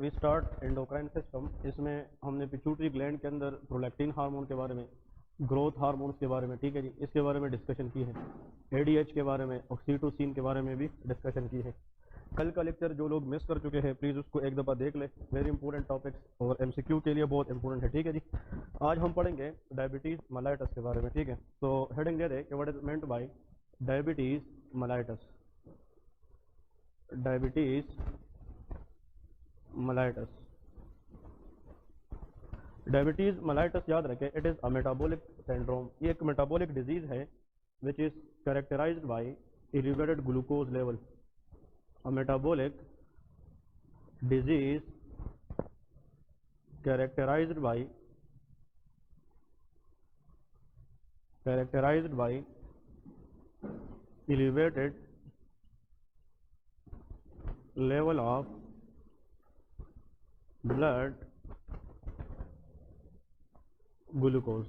We start endocrine system, इसमें हमने pituitary gland के अंदर प्रोलैक्टिन हार्मोन के बारे में, ग्रोथ हार्मोन्स के बारे में, ठीक है जी, इसके बारे में डिस्कशन की है। एडीएच के बारे में, ऑक्सीटोसिन के बारे में भी डिस्कशन की है। कल का लेक्चर जो लोग मिस कर चुके हैं प्लीज़ उसको एक दफ़ा देख ले, वेरी इंपॉर्टेंट टॉपिक्स और एमसीक्यू के लिए बहुत इंपॉर्टेंट है, ठीक है जी। आज हम पढ़ेंगे डायबिटीज़ मेलाइटस के बारे में, ठीक है। तो हेडिंग दे दे कि what is meant by diabetes mellitus. Diabetes mellitus, diabetes mellitus याद रखें, it is a metabolic syndrome. ये एक मेटाबॉलिक डिजीज़ है which is characterized by elevated glucose level. A metabolic disease characterized by elevated level of blood glucose.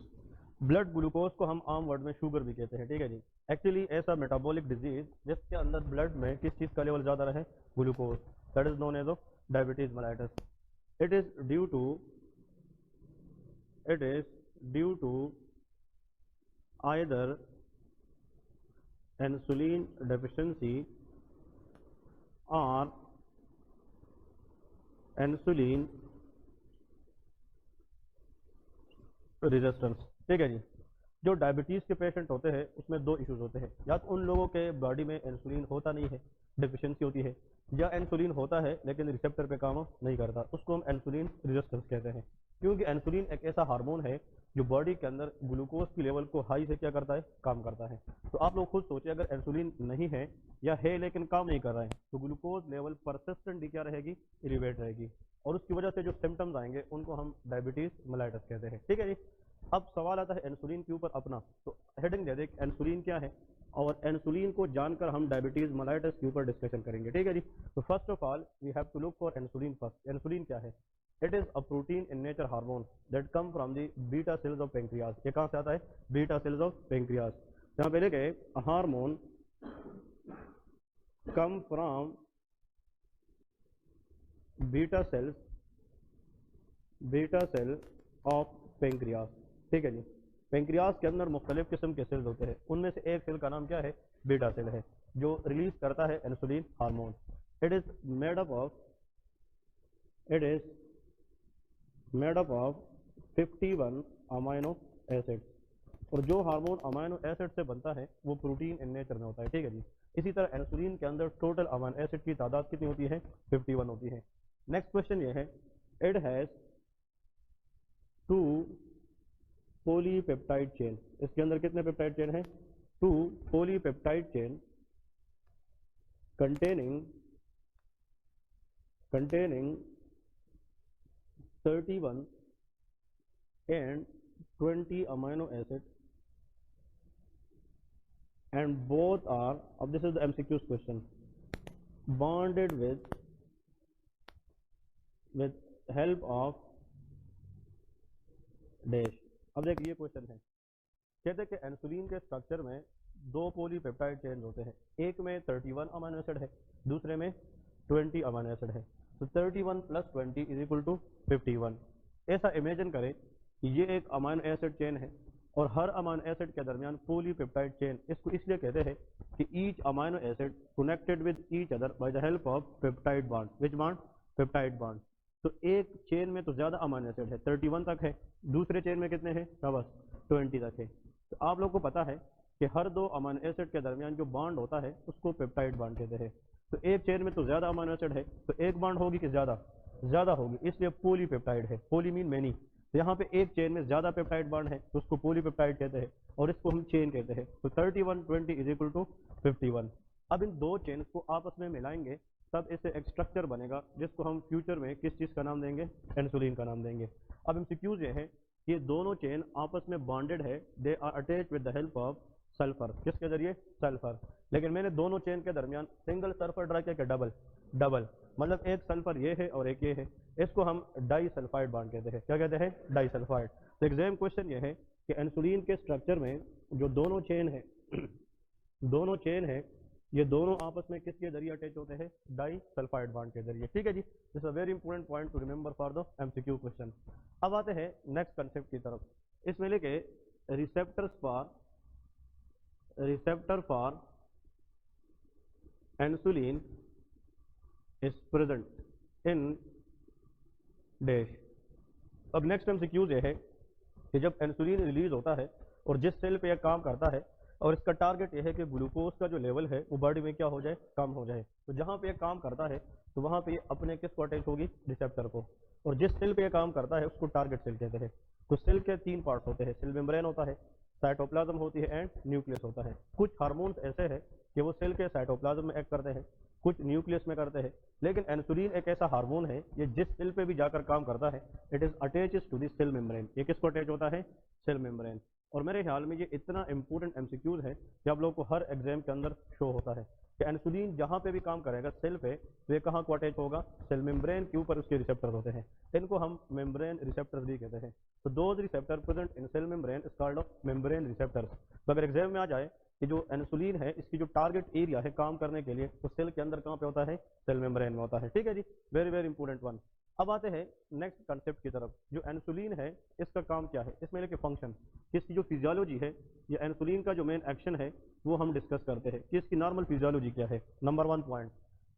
Blood glucose को हम आम word में sugar भी कहते हैं, ठीक है जी। एक्चुअली ऐसा मेटाबॉलिक डिजीज जिसके अंदर ब्लड में किस चीज़ का लेवल ज़्यादा रहे, glucose, that is known as of diabetes mellitus. It is due to either insulin deficiency or insulin resistance, ठीक है जी। जो डायबिटीज़ के पेशेंट होते हैं उसमें दो इश्यूज होते हैं, या तो उन लोगों के बॉडी में इंसुलिन होता नहीं है, डिफिशियंसी होती है, या इंसुलिन होता है लेकिन रिसेप्टर पे काम नहीं करता, उसको हम इंसुलिन रेजिस्टेंस कहते हैं। क्योंकि इंसुलिन एक ऐसा हार्मोन है जो बॉडी के अंदर ग्लूकोज की लेवल को हाई से क्या करता है, काम करता है। तो आप लोग खुद सोचिए, अगर इंसुलिन नहीं है या है लेकिन काम नहीं कर रहा है तो ग्लूकोज लेवल परसिस्टेंटली क्या रहेगी, एलिवेट रहेगी, और उसकी वजह से जो सिम्टम्स आएंगे उनको हम डायबिटीज मेलाइटस कहते हैं, ठीक है जी। अब सवाल आता है इंसुलिन के ऊपर अपना, तो हेडिंग दे दे इंसुलिन क्या है, और इंसुलिन को जानकर हम डायबिटीज मेलाइटस के ऊपर डिस्कशन करेंगे, ठीक है जी। तो first of all we have to look for insulin first. Insulin क्या है? It is a protein in nature hormone that come from the beta cells of pancreas. ये कहाँ से आता है? Beta cells of pancreas. यहाँ पे लिखे hormone come from beta cell of pancreas, ठीक है जी। पेंक्रियाज के अंदर मुख्तलिफ किस्म के सेल्स होते हैं, उनमें से एक सेल का नाम क्या है? बीटा सेल है, जो रिलीज करता है insulin hormone. It is made up of 51 amino acid, और जो हार्मोन अमाइनो एसिड से बनता है वो प्रोटीन इन नेचर में होता है, ठीक है जी। इसी तरह इंसुलिन के अंदर टोटल अमाइनो एसिड की तादाद कितनी होती है? 51 होती है। नेक्स्ट क्वेश्चन ये है, इट हैज 2 पॉलीपेप्टाइड चेन। इसके अंदर कितने पेप्टाइड चेन है? 2 polypeptide chain containing 31 and 20 amino acid, and both are, अब this is the MCQ's question, bonded with help of dash। अब देखिए ये क्वेश्चन है, कहते हैं कि इंसुलिन के स्ट्रक्चर में 2 पॉलीपेप्टाइड चेन होते हैं, एक में 31 अमाइनो एसिड है, दूसरे में 20 अमाइनो एसिड है। तो 31 + 20 = 51। ऐसा इमेजिन करें कि ये एक अमाइनो एसिड चेन है और हर अमाइनो एसिड के दरमियान पॉलीपेप्टाइड चेन। इसको इसलिए कहते हैं कि each amino acid connected with each other by the help of peptide bond. Which bond? Peptide bond. तो एक चेन में तो ज्यादा अमाइनो एसिड है, 31 तक है, दूसरे चेन में कितने हैं? बस 20 तक है। तो आप लोग को पता है कि हर 2 अमाइनो एसिड के दरमियान जो बॉन्ड होता है उसको पेप्टाइड बॉन्ड कहते हैं। तो एक चेन में तो ज्यादा अमाइनो एसिड है, तो एक बॉन्ड होगी कि ज्यादा होगी, इसलिए पॉलीपेप्टाइड है। पॉली मीन मेनी, तो यहाँ पे एक चेन में ज्यादा पेप्टाइड बॉन्ड है तो उसको पॉलीपेप्टाइड कहते हैं, और इसको हम चेन कहते हैं। तो 31 20 = 51। अब इन दो चेन को आपस में मिलाएंगे तब इससे एक स्ट्रक्चर बनेगा जिसको हम फ्यूचर में किस चीज का नाम देंगे? इंसुलिन का नाम देंगे। अब एमसीक्यूज ये है, ये दोनों चेन आपस में बॉन्डेड है, they are attach with the help of sulphur. किसके जरिए? सल्फर। लेकिन मैंने दोनों चेन के दरमियान सिंगल सल्फर ड्रा किया, डबल, मतलब एक सल्फर ये है और एक ये है, इसको हम डाई सल्फाइड बॉन्ड कहते हैं। क्या कहते हैं? Disulphide. तो एग्जाम क्वेश्चन ये है कि इंसुलिन के स्ट्रक्चर में जो दोनों चेन है ये दोनों आपस में किसके जरिए अटैच होते हैं, डाई सल्फाइड बॉन्ड के जरिए। ठीक है जी, this a very important point to remember for the MCQ question. अब आते हैं नेक्स्ट कंसेप्ट की तरफ, इसमें लेके receptor for insulin is present in dash. अब नेक्स्ट एमसीक्यूज ये है कि जब इंसुलिन रिलीज होता है और जिस सेल पे यह काम करता है, और इसका टारगेट यह है कि ग्लूकोज का जो लेवल है वो बॉडी में क्या हो जाए, कम हो जाए, तो जहाँ पे ये काम करता है तो वहाँ पे ये अपने किसको अटैच होगी, रिसेप्टर को। और जिस सेल पे ये काम करता है उसको टारगेट सेल कहते हैं। तो सेल के तीन पार्ट्स होते हैं, सेल मेम्ब्रेन होता है, साइटोप्लाज्म होती है एंड न्यूक्लियस होता है। कुछ हार्मोन्स ऐसे हैं कि वो सेल के साइटोप्लाज्म में एक्ट करते हैं, कुछ न्यूक्लियस में करते हैं, लेकिन इंसुलिन एक ऐसा हार्मोन है ये जिस सेल पे भी जाकर काम करता है it is attached to the cell membrane. ये किसको अटैच होता है, सेल मेम्ब्रेन। और मेरे ख्याल में ये इतना इंपॉर्टेंट एमसीक्यूज है कि आप लोगों को हर एग्जाम के अंदर शो होता है कि इंसुलिन जहाँ पे भी काम करेगा सेल पे, तो ये कहाँ को अटैच होगा, सेल मेम्ब्रेन के ऊपर उसके रिसेप्टर होते हैं, इनको हम मेम्ब्रेन रिसेप्टर भी कहते हैं। तो those receptor present in cell membrane is called of membrane receptors. तो अगर एग्जाम में आ जाए कि जो इंसुलिन है इसकी जो टारगेट एरिया है काम करने के लिए, तो सेल के अंदर कहाँ पे होता है, सेल मेम्ब्रेन में होता है। ठीक है जी, वेरी वेरी इंपॉर्टेंट वन। अब आते हैं नेक्स्ट कंसेप्ट की तरफ, जो इंसुलिन है इसका काम क्या है, इसमें लेके फंक्शन, इसकी जो फिजियोलॉजी है, या इंसुलिन का जो मेन एक्शन है वो हम डिस्कस करते हैं कि इसकी नॉर्मल फिजियोलॉजी क्या है। Number 1 point,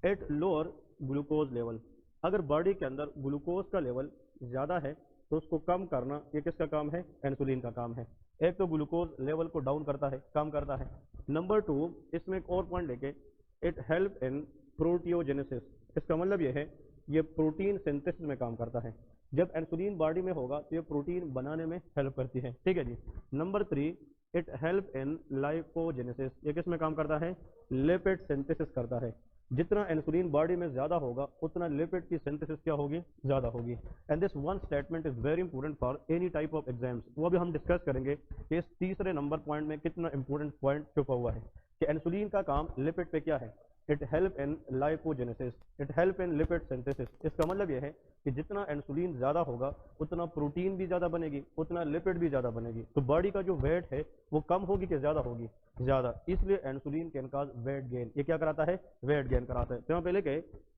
at lower glucose level. अगर बॉडी के अंदर ग्लूकोज का लेवल ज़्यादा है तो उसको कम करना ये किसका काम है, इंसुलिन का काम है। एक तो ग्लूकोज लेवल को डाउन करता है, कम करता है। नंबर 2, इसमें एक और पॉइंट लेके, इट हेल्प इन प्रोटियोजेनेसिस। इसका मतलब ये है ये प्रोटीन सिंथेसिस में काम करता है। जब इंसुलिन बॉडी में होगा तो ये प्रोटीन बनाने में हेल्प करती है। ठीक है जी। Number 3, it help in lipogenesis. ये किस में काम करता है, लिपिड सिंथेसिस करता है। जितना इंसुलिन बॉडी में ज्यादा होगा उतना लिपिड की सिंथेसिस क्या होगी, ज्यादा होगी। And this one statement is very important for any type of exams. वो भी हम डिस्कस करेंगे कि इस तीसरे नंबर पॉइंट में कितना इंपॉर्टेंट पॉइंट छुपा हुआ है कि इंसुलिन का काम लिपिड पे क्या है, it help in lipogenesis, it help in lipid synthesis. इसका मतलब यह है कि जितना इंसुलिन ज़्यादा होगा उतना प्रोटीन भी ज़्यादा बनेगी, उतना लिपिड भी ज़्यादा बनेगी। तो बॉडी का जो वेट है वो कम होगी कि ज़्यादा होगी, ज़्यादा। इसलिए insulin can cause weight gain. ये क्या कराता है, वेट गेन कराता है। तो यहाँ पे लेके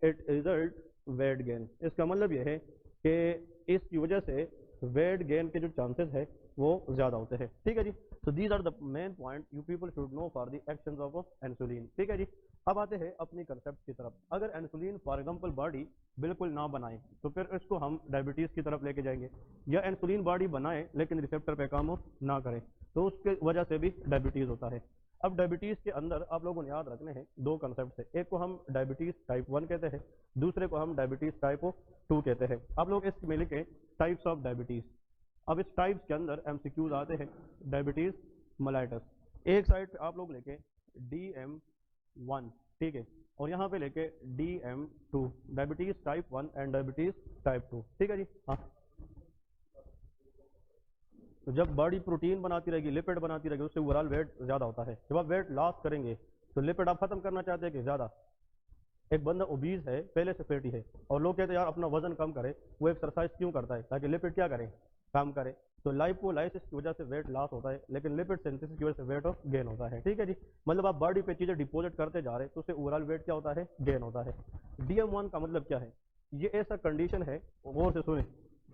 इट रिजल्ट वेट गेन। इसका मतलब यह है कि इसकी वजह से वेट गेन के जो चांसेस है वो ज़्यादा होते हैं। ठीक है जी। So these are the main point you people should know for the actions of insulin. ठीक है जी। अब आते हैं अपनी कंसेप्ट की तरफ। अगर इंसुलिन फॉर एग्जांपल बॉडी बिल्कुल ना बनाए तो फिर इसको हम डायबिटीज़ की तरफ लेके जाएंगे, या इंसुलिन बॉडी बनाए लेकिन रिसेप्टर पे काम ना करे तो उसके वजह से भी डायबिटीज़ होता है। अब डायबिटीज़ के अंदर आप लोगों ने याद रखने हैं दो कंसेप्ट है, एक को हम डायबिटीज़ टाइप 1 कहते हैं, दूसरे को हम डायबिटीज़ टाइप 2 कहते हैं। आप लोग इसमें लिखे टाइप्स ऑफ डायबिटीज़। अब इस टाइप्स के अंदर एमसीक्यूज आते हैं, डायबिटीज़ मेलाइटस एक साइड पे आप लोग लेके DM1, ठीक है, और यहाँ पे लेके DM2, diabetes type 1 and diabetes type 2। ठीक है जी। हाँ, तो जब बॉडी प्रोटीन बनाती रहेगी, लिपिड बनाती रहेगी, उससे ओवरऑल वेट ज्यादा होता है। जब आप वेट लॉस करेंगे तो लिपिड आप खत्म करना चाहते हैं कि ज्यादा। एक बंदा ओबीज है, पहले से फैटी है, और लोग कहते हैं यार अपना वजन कम करे, वो एक्सरसाइज क्यों करता है, ताकि लिपिड क्या करें, काम करे। तो लाइपोलाइसिस की वजह से वेट लॉस होता है, लेकिन लिपिड सिंथेसिस की वजह से वेट गेन होता है। ठीक है जी। मतलब आप बॉडी पे चीजें डिपॉजिट करते जा रहे हैं तो उससे ओवरऑल वेट क्या होता है, गेन होता है। DM1 का मतलब क्या है, ये ऐसा कंडीशन है, गौर से सुने,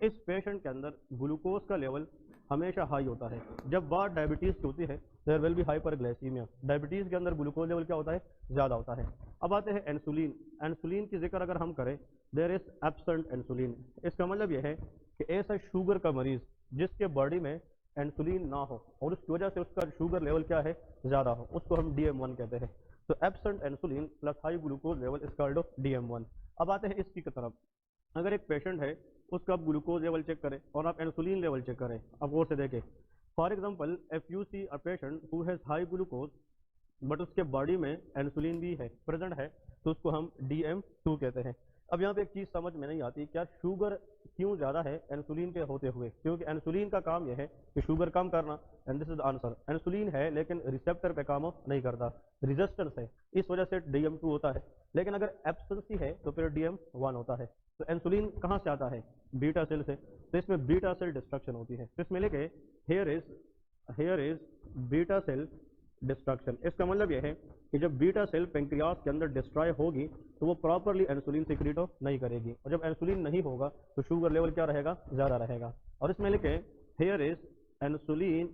इस पेशेंट के अंदर ग्लूकोज का लेवल हमेशा हाई होता है। जब बात डायबिटीज की होती है there will be hyperglycaemia. Diabetes के अंदर ग्लूकोज लेवल क्या होता है, ज्यादा होता है। अब आते हैं इंसुलिन। इंसुलिन की जिक्र अगर हम करें, देयर इज एब्सेंट इंसुलिन। इसका मतलब यह है कि ऐसा शुगर का मरीज जिसके बॉडी में इंसुलिन ना हो और उसकी वजह से उसका शुगर लेवल क्या है, ज्यादा हो, उसको हम DM1 कहते हैं। तो absent insulin plus high glucose level is called DM1। अब आते हैं इसकी तरफ। अगर एक पेशेंट है उसका आप ग्लूकोज लेवल चेक करें और आप इंसुलिन लेवल चेक करें, अब गौर से देखें। For example if you see a patient who has high glucose but उसके बॉडी में इंसुलिन भी है, प्रेजेंट है, तो उसको हम DM2 कहते हैं। अब यहाँ पे एक चीज समझ में नहीं आती, क्या शुगर क्यों ज्यादा है इंसुलिन के होते हुए, क्योंकि इंसुलिन का काम यह है कि शुगर कम करना, and this is answer. Insulin है लेकिन रिसेप्टर पे काम नहीं करता, रेजिस्टेंस है, इस वजह से DM2 होता है। लेकिन अगर एब्सेंसी है तो फिर DM1 होता है। तो इंसुलिन कहाँ से आता है, बीटा सेल से, तो इसमें बीटा सेल डिस्ट्रक्शन होती है। तो इसमें लेके here is beta cell destruction. इसका मतलब यह है कि जब बीटा सेल पेंक्रियास के अंदर डिस्ट्रॉय होगी तो वो प्रॉपरली इंसुलिन सिक्रीट नहीं करेगी, और जब इंसुलिन नहीं होगा तो शुगर लेवल क्या रहेगा, ज़्यादा रहेगा। और इसमें लिखे हियर इज इंसुलिन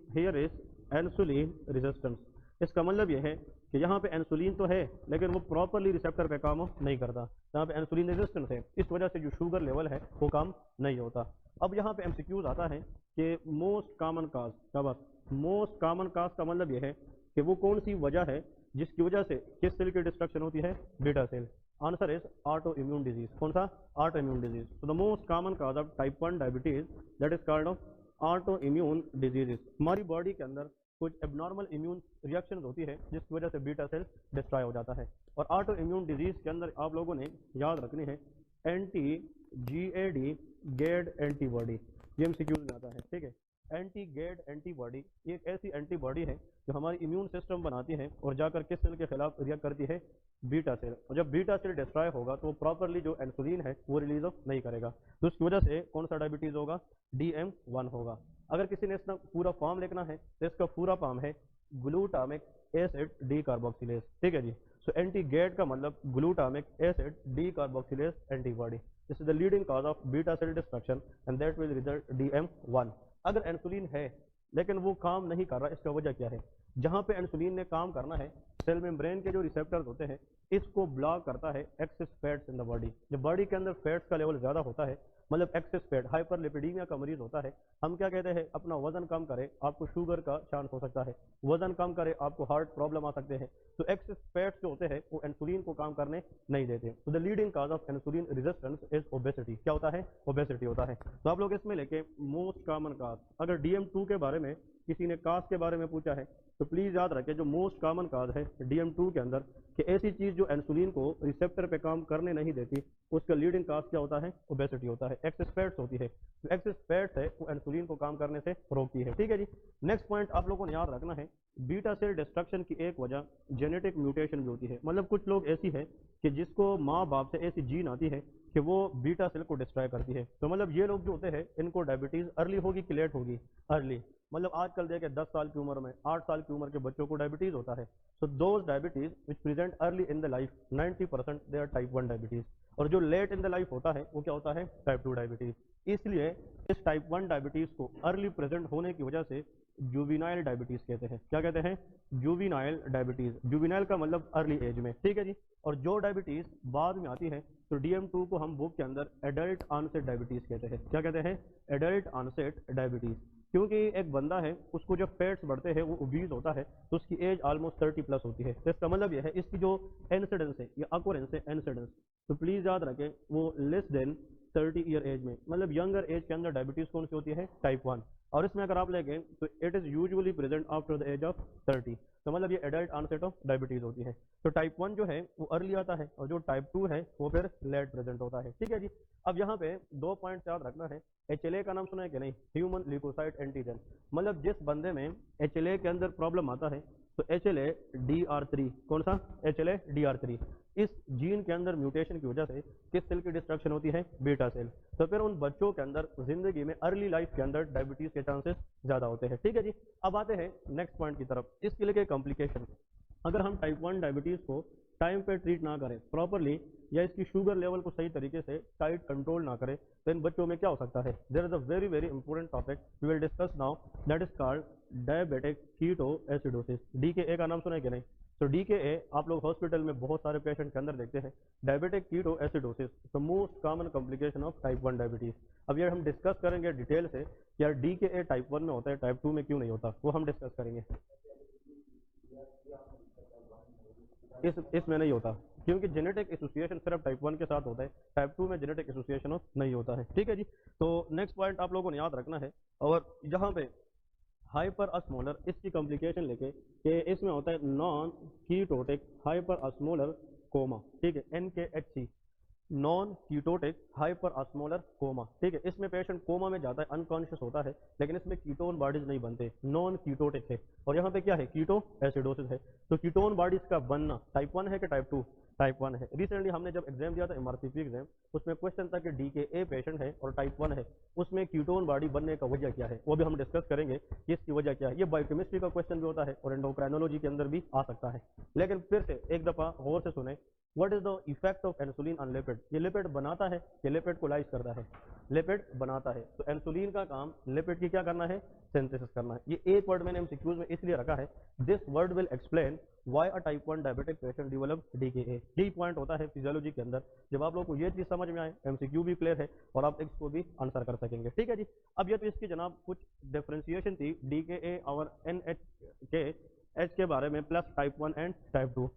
रेजिस्टेंस। इसका मतलब यह है कि यहाँ पे इंसुलिन तो है लेकिन वो प्रॉपरली रिसेप्टर पे काम नहीं करता, यहाँ पे इंसुलिन रेजिस्टेंस है, इस वजह से जो शुगर लेवल है वो काम नहीं होता। अब यहाँ पे एमसीक्यूज आता है कि मोस्ट कॉमन काज, क्या बात, मोस्ट कॉमन काज का मतलब यह है कि वो कौन सी वजह है जिसकी वजह से किस सेल की डिस्ट्रक्शन होती है, beta cell. Answer is auto immune disease. कौन सा, ऑटो इम्यून डिजीज। तो the most common cause of type 1 diabetes that is called of auto immune diseases. हमारी बॉडी के अंदर कुछ एबनॉर्मल इम्यून रिएक्शन होती है जिसकी वजह से बीटा सेल डिस्ट्रॉय हो जाता है। और ऑटो इम्यून डिजीज के अंदर आप लोगों ने याद रखनी है एंटी GAD गेड एंटीबॉडी, ये एमसीक्यूज में आता है, ठीक है। एंटी गेड एंटीबॉडी एक ऐसी एंटीबॉडी है जो हमारी इम्यून सिस्टम बनाती है और जाकर किस सेल के खिलाफ रिएक्ट करती है, बीटा सेल। और जब बीटा सेल डिस्ट्रॉय होगा तो वो प्रॉपरली जो इंसुलिन है वो रिलीज नहीं करेगा, तो उसकी वजह से कौन सा डायबिटीज होगा, DM1 होगा। अगर किसी ने इसका पूरा फॉर्म लिखना है तो इसका पूरा फॉर्म है ग्लूटामिक एसिड डी कार्बोक्सिलेज, ठीक है जी। सो एंटी गेड का मतलब glutamic acid decarboxylase antibody. This is the leading cause of beta cell destruction and that will result DM1। अगर इंसुलिन है लेकिन वो काम नहीं कर रहा, इसका वजह क्या है, जहाँ पे इंसुलिन ने काम करना है सेल मेम्ब्रेन के जो रिसेप्टर्स होते हैं इसको ब्लॉक करता है excess fats in the body. जब बॉडी के अंदर फैट्स का लेवल ज़्यादा होता है, मतलब एक्सेस फैट, हाइपरलिपिडीमिया का मरीज होता है, हम क्या कहते हैं, अपना वजन कम करे आपको शुगर का चांस हो सकता है, वजन कम करे आपको हार्ट प्रॉब्लम आ सकते हैं। तो एक्सेस फैट्स जो होते हैं वो इंसुलिन को काम करने नहीं देते। तो the leading cause of insulin resistance is obesity. क्या होता है, ओबेसिटी होता है। तो आप लोग इसमें लेके मोस्ट कॉमन काज, अगर DM2 के बारे में किसी ने काज के बारे में पूछा है तो प्लीज याद रखें जो मोस्ट कॉमन काज है DM2 के अंदर कि ऐसी चीज जो इंसुलिन को रिसेप्टर पे काम करने नहीं देती, उसका लीडिंग काज क्या होता है, ओबेसिटी होता है, एक्सेस फैट्स होती है। तो एक्सेस फैट्स है वो इंसुलिन को काम करने से रोकती है, ठीक है जी। नेक्स्ट पॉइंट आप लोगों ने याद रखना है, बीटा सेल डिस्ट्रक्शन की एक वजह जेनेटिक म्यूटेशन भी होती है। मतलब कुछ लोग ऐसी है कि जिसको माँ बाप से ऐसी जीन आती है कि वो बीटा सेल को डिस्ट्रॉय करती है। तो मतलब ये लोग जो होते हैं इनको डायबिटीज अर्ली होगी कि लेट होगी, अर्ली। मतलब आजकल देखे 10 साल की उम्र में, 8 साल की उम्र के बच्चों को डायबिटीज होता है। So those diabetes which present early in the life 90% they are type 1 diabetes. और जो लेट इन द लाइफ होता है वो क्या होता है, टाइप 2 डायबिटीज। इसलिए इस टाइप 1 डायबिटीज को अर्ली प्रेजेंट होने की वजह से जुविनाइल डायबिटीज कहते हैं। क्या कहते हैं, जुविनाइल डायबिटीज। जुविनाइल का मतलब अर्ली एज में, ठीक है जी। और जो डायबिटीज बाद में आती है तो DM2 को हम बुक के अंदर एडल्ट ऑनसेट डायबिटीज कहते हैं। क्या कहते हैं, एडल्ट ऑनसेट डायबिटीज। क्योंकि एक बंदा है उसको जब फैट्स बढ़ते हैं वो ओबीज होता है तो उसकी एज ऑलमोस्ट 30+ होती है। तो इसका मतलब यह है इसकी जो इंसिडेंस है या अकोरेंस है, इंसिडेंस, तो प्लीज याद रखें वो लेस देन 30 ईयर एज में, मतलब यंगर एज के अंदर डायबिटीज कौन सी होती है, टाइप 1। और इसमें अगर आप लेंगे तो it is usually present after the age of 30। तो मतलब ये एडल्ट ऑनसेट ऑफ डायबिटीज होती है। तो टाइप 1 जो है वो अर्ली आता है और जो टाइप 2 है वो फिर लेट प्रेजेंट होता है, ठीक है जी। अब यहाँ पे 2 पॉइंट याद रखना है। HLA का नाम सुना है कि नहीं, ह्यूमन ल्यूकोसाइट एंटीजन। मतलब जिस बंदे में HLA के अंदर प्रॉब्लम आता है तो HLA DR3, कौन सा, HLA DR3, इस जीन के अंदर म्यूटेशन की वजह से किस सेल की डिस्ट्रक्शन होती है, बीटा सेल। तो फिर उन बच्चों के अंदर जिंदगी में अर्ली लाइफ के अंदर डायबिटीज के चांसेस ज्यादा होते हैं, ठीक है जी। अब आते हैं नेक्स्ट पॉइंट की तरफ, इसके लिए कॉम्प्लिकेशन। अगर हम टाइप 1 डायबिटीज को टाइम पे ट्रीट ना करें प्रॉपरली या इसकी शुगर लेवल को सही तरीके से टाइट कंट्रोल ना करें तो इन बच्चों में क्या हो सकता है। There is a very very important topic we will discuss now, that is called diabetic ketoacidosis. DKA का नाम सुना है कि नहीं। तो DKA आप लोग हॉस्पिटल में बहुत सारे पेशेंट के अंदर देखते हैं। Diabetic ketoacidosis the most common complication of type 1 diabetes. अब ये हम डिस्कस करेंगे डिटेल से, यार DKA टाइप 1 में होता है टाइप 2 में क्यों नहीं होता, वो हम डिस्कस करेंगे। इसमें नहीं होता क्योंकि जेनेटिक एसोसिएशन सिर्फ टाइप 1 के साथ होता है, टाइप 2 में जेनेटिक एसोसिएशन नहीं होता है, ठीक है जी। तो नेक्स्ट पॉइंट आप लोगों ने याद रखना है। और यहाँ पे हाइपर अस्मोलर इसकी कॉम्प्लिकेशन लेके कि इसमें होता है non ketotic hyper osmolar coma, ठीक है, NKHC, non ketotic hyper osmolar coma, ठीक है। इसमें पेशेंट कोमा में जाता है, अनकॉन्शियस होता है, लेकिन इसमें कीटोन बॉडीज नहीं बनते, नॉन कीटोटिक है। और यहाँ पे क्या है, कीटो एसिडोसिस है। तो कीटोन बॉडीज का बनना टाइप 1 है कि टाइप 2, टाइप 1 है। रिसेंटली हमने जब एग्जाम दिया था एमआरसीपी एग्जाम, उसमें क्वेश्चन था कि डीकेए पेशेंट है और टाइप 1 है, उसमें कीटोन बॉडी बनने का वजह क्या है, वो भी हम डिस्कस करेंगे कि इसकी वजह क्या है। ये बायोकेमिस्ट्री का क्वेश्चन भी होता है और एंडोक्राइनोलॉजी के अंदर भी आ सकता है। लेकिन फिर से एक दफा गौर से सुने, what is the effect of insulin on lipid. ये लिपिड बनाता है, ये लिपिड को लाइज करता है, लिपिड बनाता है। तो इंसुलिन का काम लिपिड की क्या करना है, सिंथेसिस करना है। ये एक वर्ड मैंने एमसीक्यूज में इसलिए रखा है, this word will explain why a type 1 diabetic patient develop DKA. यही पॉइंट होता है फिजियोलॉजी के अंदर। जब आप लोगों को ये चीज समझ में आए, एमसीक्यू भी क्लियर है और आप इसको भी आंसर कर सकेंगे। ठीक है जी। अब ये तो इसकी जनाब कुछ डिफरेंशिएशन थी डीकेए और एनएच के एच के बारे में, प्लस टाइप 1 एंड टाइप 2।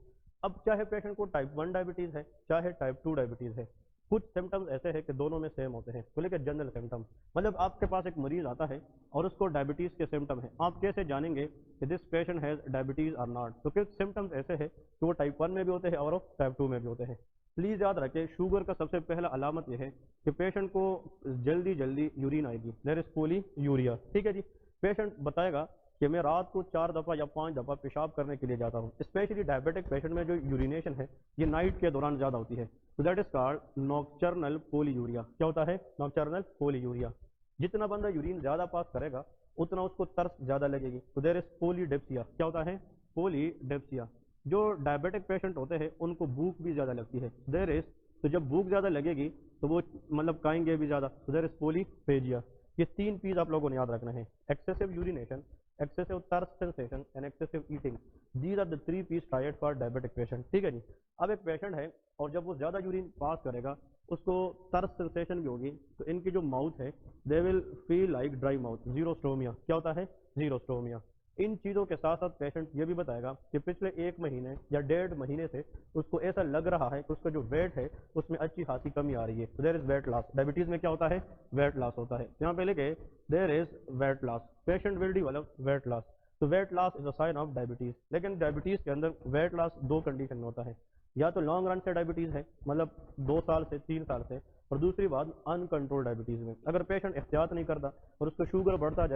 अब चाहे पेशेंट को टाइप 1 डायबिटीज है चाहे टाइप 2 डायबिटीज है, कुछ सिम्टम्स ऐसे हैं कि दोनों में सेम होते हैं। तो लेकिन जनरल सिम्टम्स, मतलब आपके पास एक मरीज आता है और उसको डायबिटीज के सिम्टम है, आप कैसे जानेंगे कि दिस पेशेंट हैज डायबिटीज और नॉट। तो कुछ सिम्टम्स ऐसे हैं कि वो टाइप 1 में भी होते हैं और टाइप 2 में भी होते हैं। प्लीज याद रखें, शुगर का सबसे पहला अलामत यह है कि पेशेंट को जल्दी जल्दी यूरिन आएगी, देयर इज पोली यूरिया। ठीक है जी। पेशेंट बताएगा कि मैं रात को 4 दफ़ा या 5 दफ़ा पेशाब करने के लिए जाता हूँ। स्पेशली डायबिटिक पेशेंट में जो यूरिनेशन है ये नाइट के दौरान ज़्यादा होती है, तो that is called nocturnal polyuria. क्या होता है, नॉक्टर्नल पोलीयूरिया। जितना बंदा यूरिन ज़्यादा पास करेगा उतना उसको तरस ज़्यादा लगेगी, तो देयर इज पोलीडेप्सिया। क्या होता है, पोलीडेप्सिया। जो डायबिटिक पेशेंट होते हैं उनको भूख भी ज़्यादा लगती है, देयर इज, तो जब भूख ज़्यादा लगेगी तो वो मतलब खाएंगे भी ज़्यादा, तो देयर इज पोलीफेजिया। ये 3 चीज़ आप लोगों ने याद रखना है, excessive urination, excessive thirst sensation and excessive eating. These are the 3 P's triad for diabetic patient. ठीक है जी। अब एक पेशेंट है और जब वो ज्यादा यूरिन पास करेगा उसको thirst sensation भी होगी, तो इनकी जो माउथ है they will feel like dry mouth, xerostomia. क्या होता है, जीरोस्टोमिया। इन चीज़ों के साथ साथ पेशेंट ये भी बताएगा कि पिछले 1 महीने या 1.5 महीने से उसको ऐसा लग रहा है कि उसका जो वेट है उसमें अच्छी खासी कमी आ रही है, तो there is weight loss. Diabetes में क्या होता है, वेट लॉस होता है। यहाँ पे लिखे there is weight loss, patient will develop weight loss. तो weight loss is a sign of diabetes. लेकिन डायबिटीज के अंदर वेट लॉस 2 कंडीशन में होता है, या तो लॉन्ग रन से डायबिटीज है, मतलब 2 साल से 3 साल से, और दूसरी बात अनकंट्रोल डायबिटीज में। अगर पेशेंट एहतियात नहीं करता और उसका शुगर बढ़ता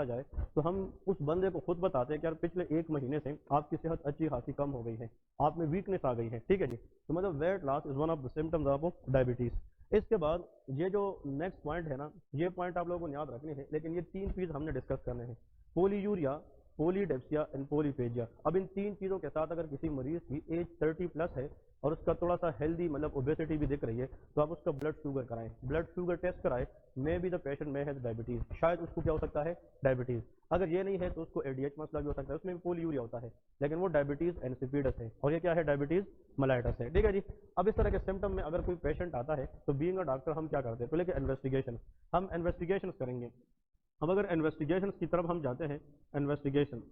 जाए तो हम उस बंदे को खुद बताते हैं कि यार पिछले 1 महीने से आपकी सेहत अच्छी खासी कम हो गई है, आप में वीकनेस आ गई है। ठीक है जी। तो मतलब wait loss is one of the symptoms of diabetes. इसके बाद ये जो नेक्स्ट पॉइंट है ना, ये पॉइंट आप लोगों को याद रखने हैं, लेकिन ये 3 चीज हमने डिस्कस करने हैं, पोलीयूरिया, पोलीडेप्सिया एंड पोलीफेजिया। अब इन 3 चीज़ों के साथ अगर किसी मरीज की एज 30 प्लस है और उसका थोड़ा सा हेल्दी मतलब ओबेसिटी भी दिख रही है, तो आप उसका ब्लड शुगर कराएं, ब्लड शुगर टेस्ट कराएं। मे बी द पेशेंट में हैज डायबिटीज, शायद उसको क्या हो सकता है, डायबिटीज। अगर ये नहीं है तो उसको एडीएच मसला भी हो सकता है, उसमें भी पोलीयूरिया होता है, लेकिन वो डायबिटीज इंसिपिडस है, और ये क्या है, डायबिटीज मेलाइटस है। ठीक है जी। अब इस तरह के सिम्टम में अगर कोई पेशेंट आता है तो बीइंग अ डॉक्टर हम क्या करते हैं, तो लेके इन्वेस्टिगेशन, हम इन्वेस्टिगेशन करेंगे। अब अगर इन्वेस्टिगेशन की तरफ हम जाते हैं, इन्वेस्टिगेशन,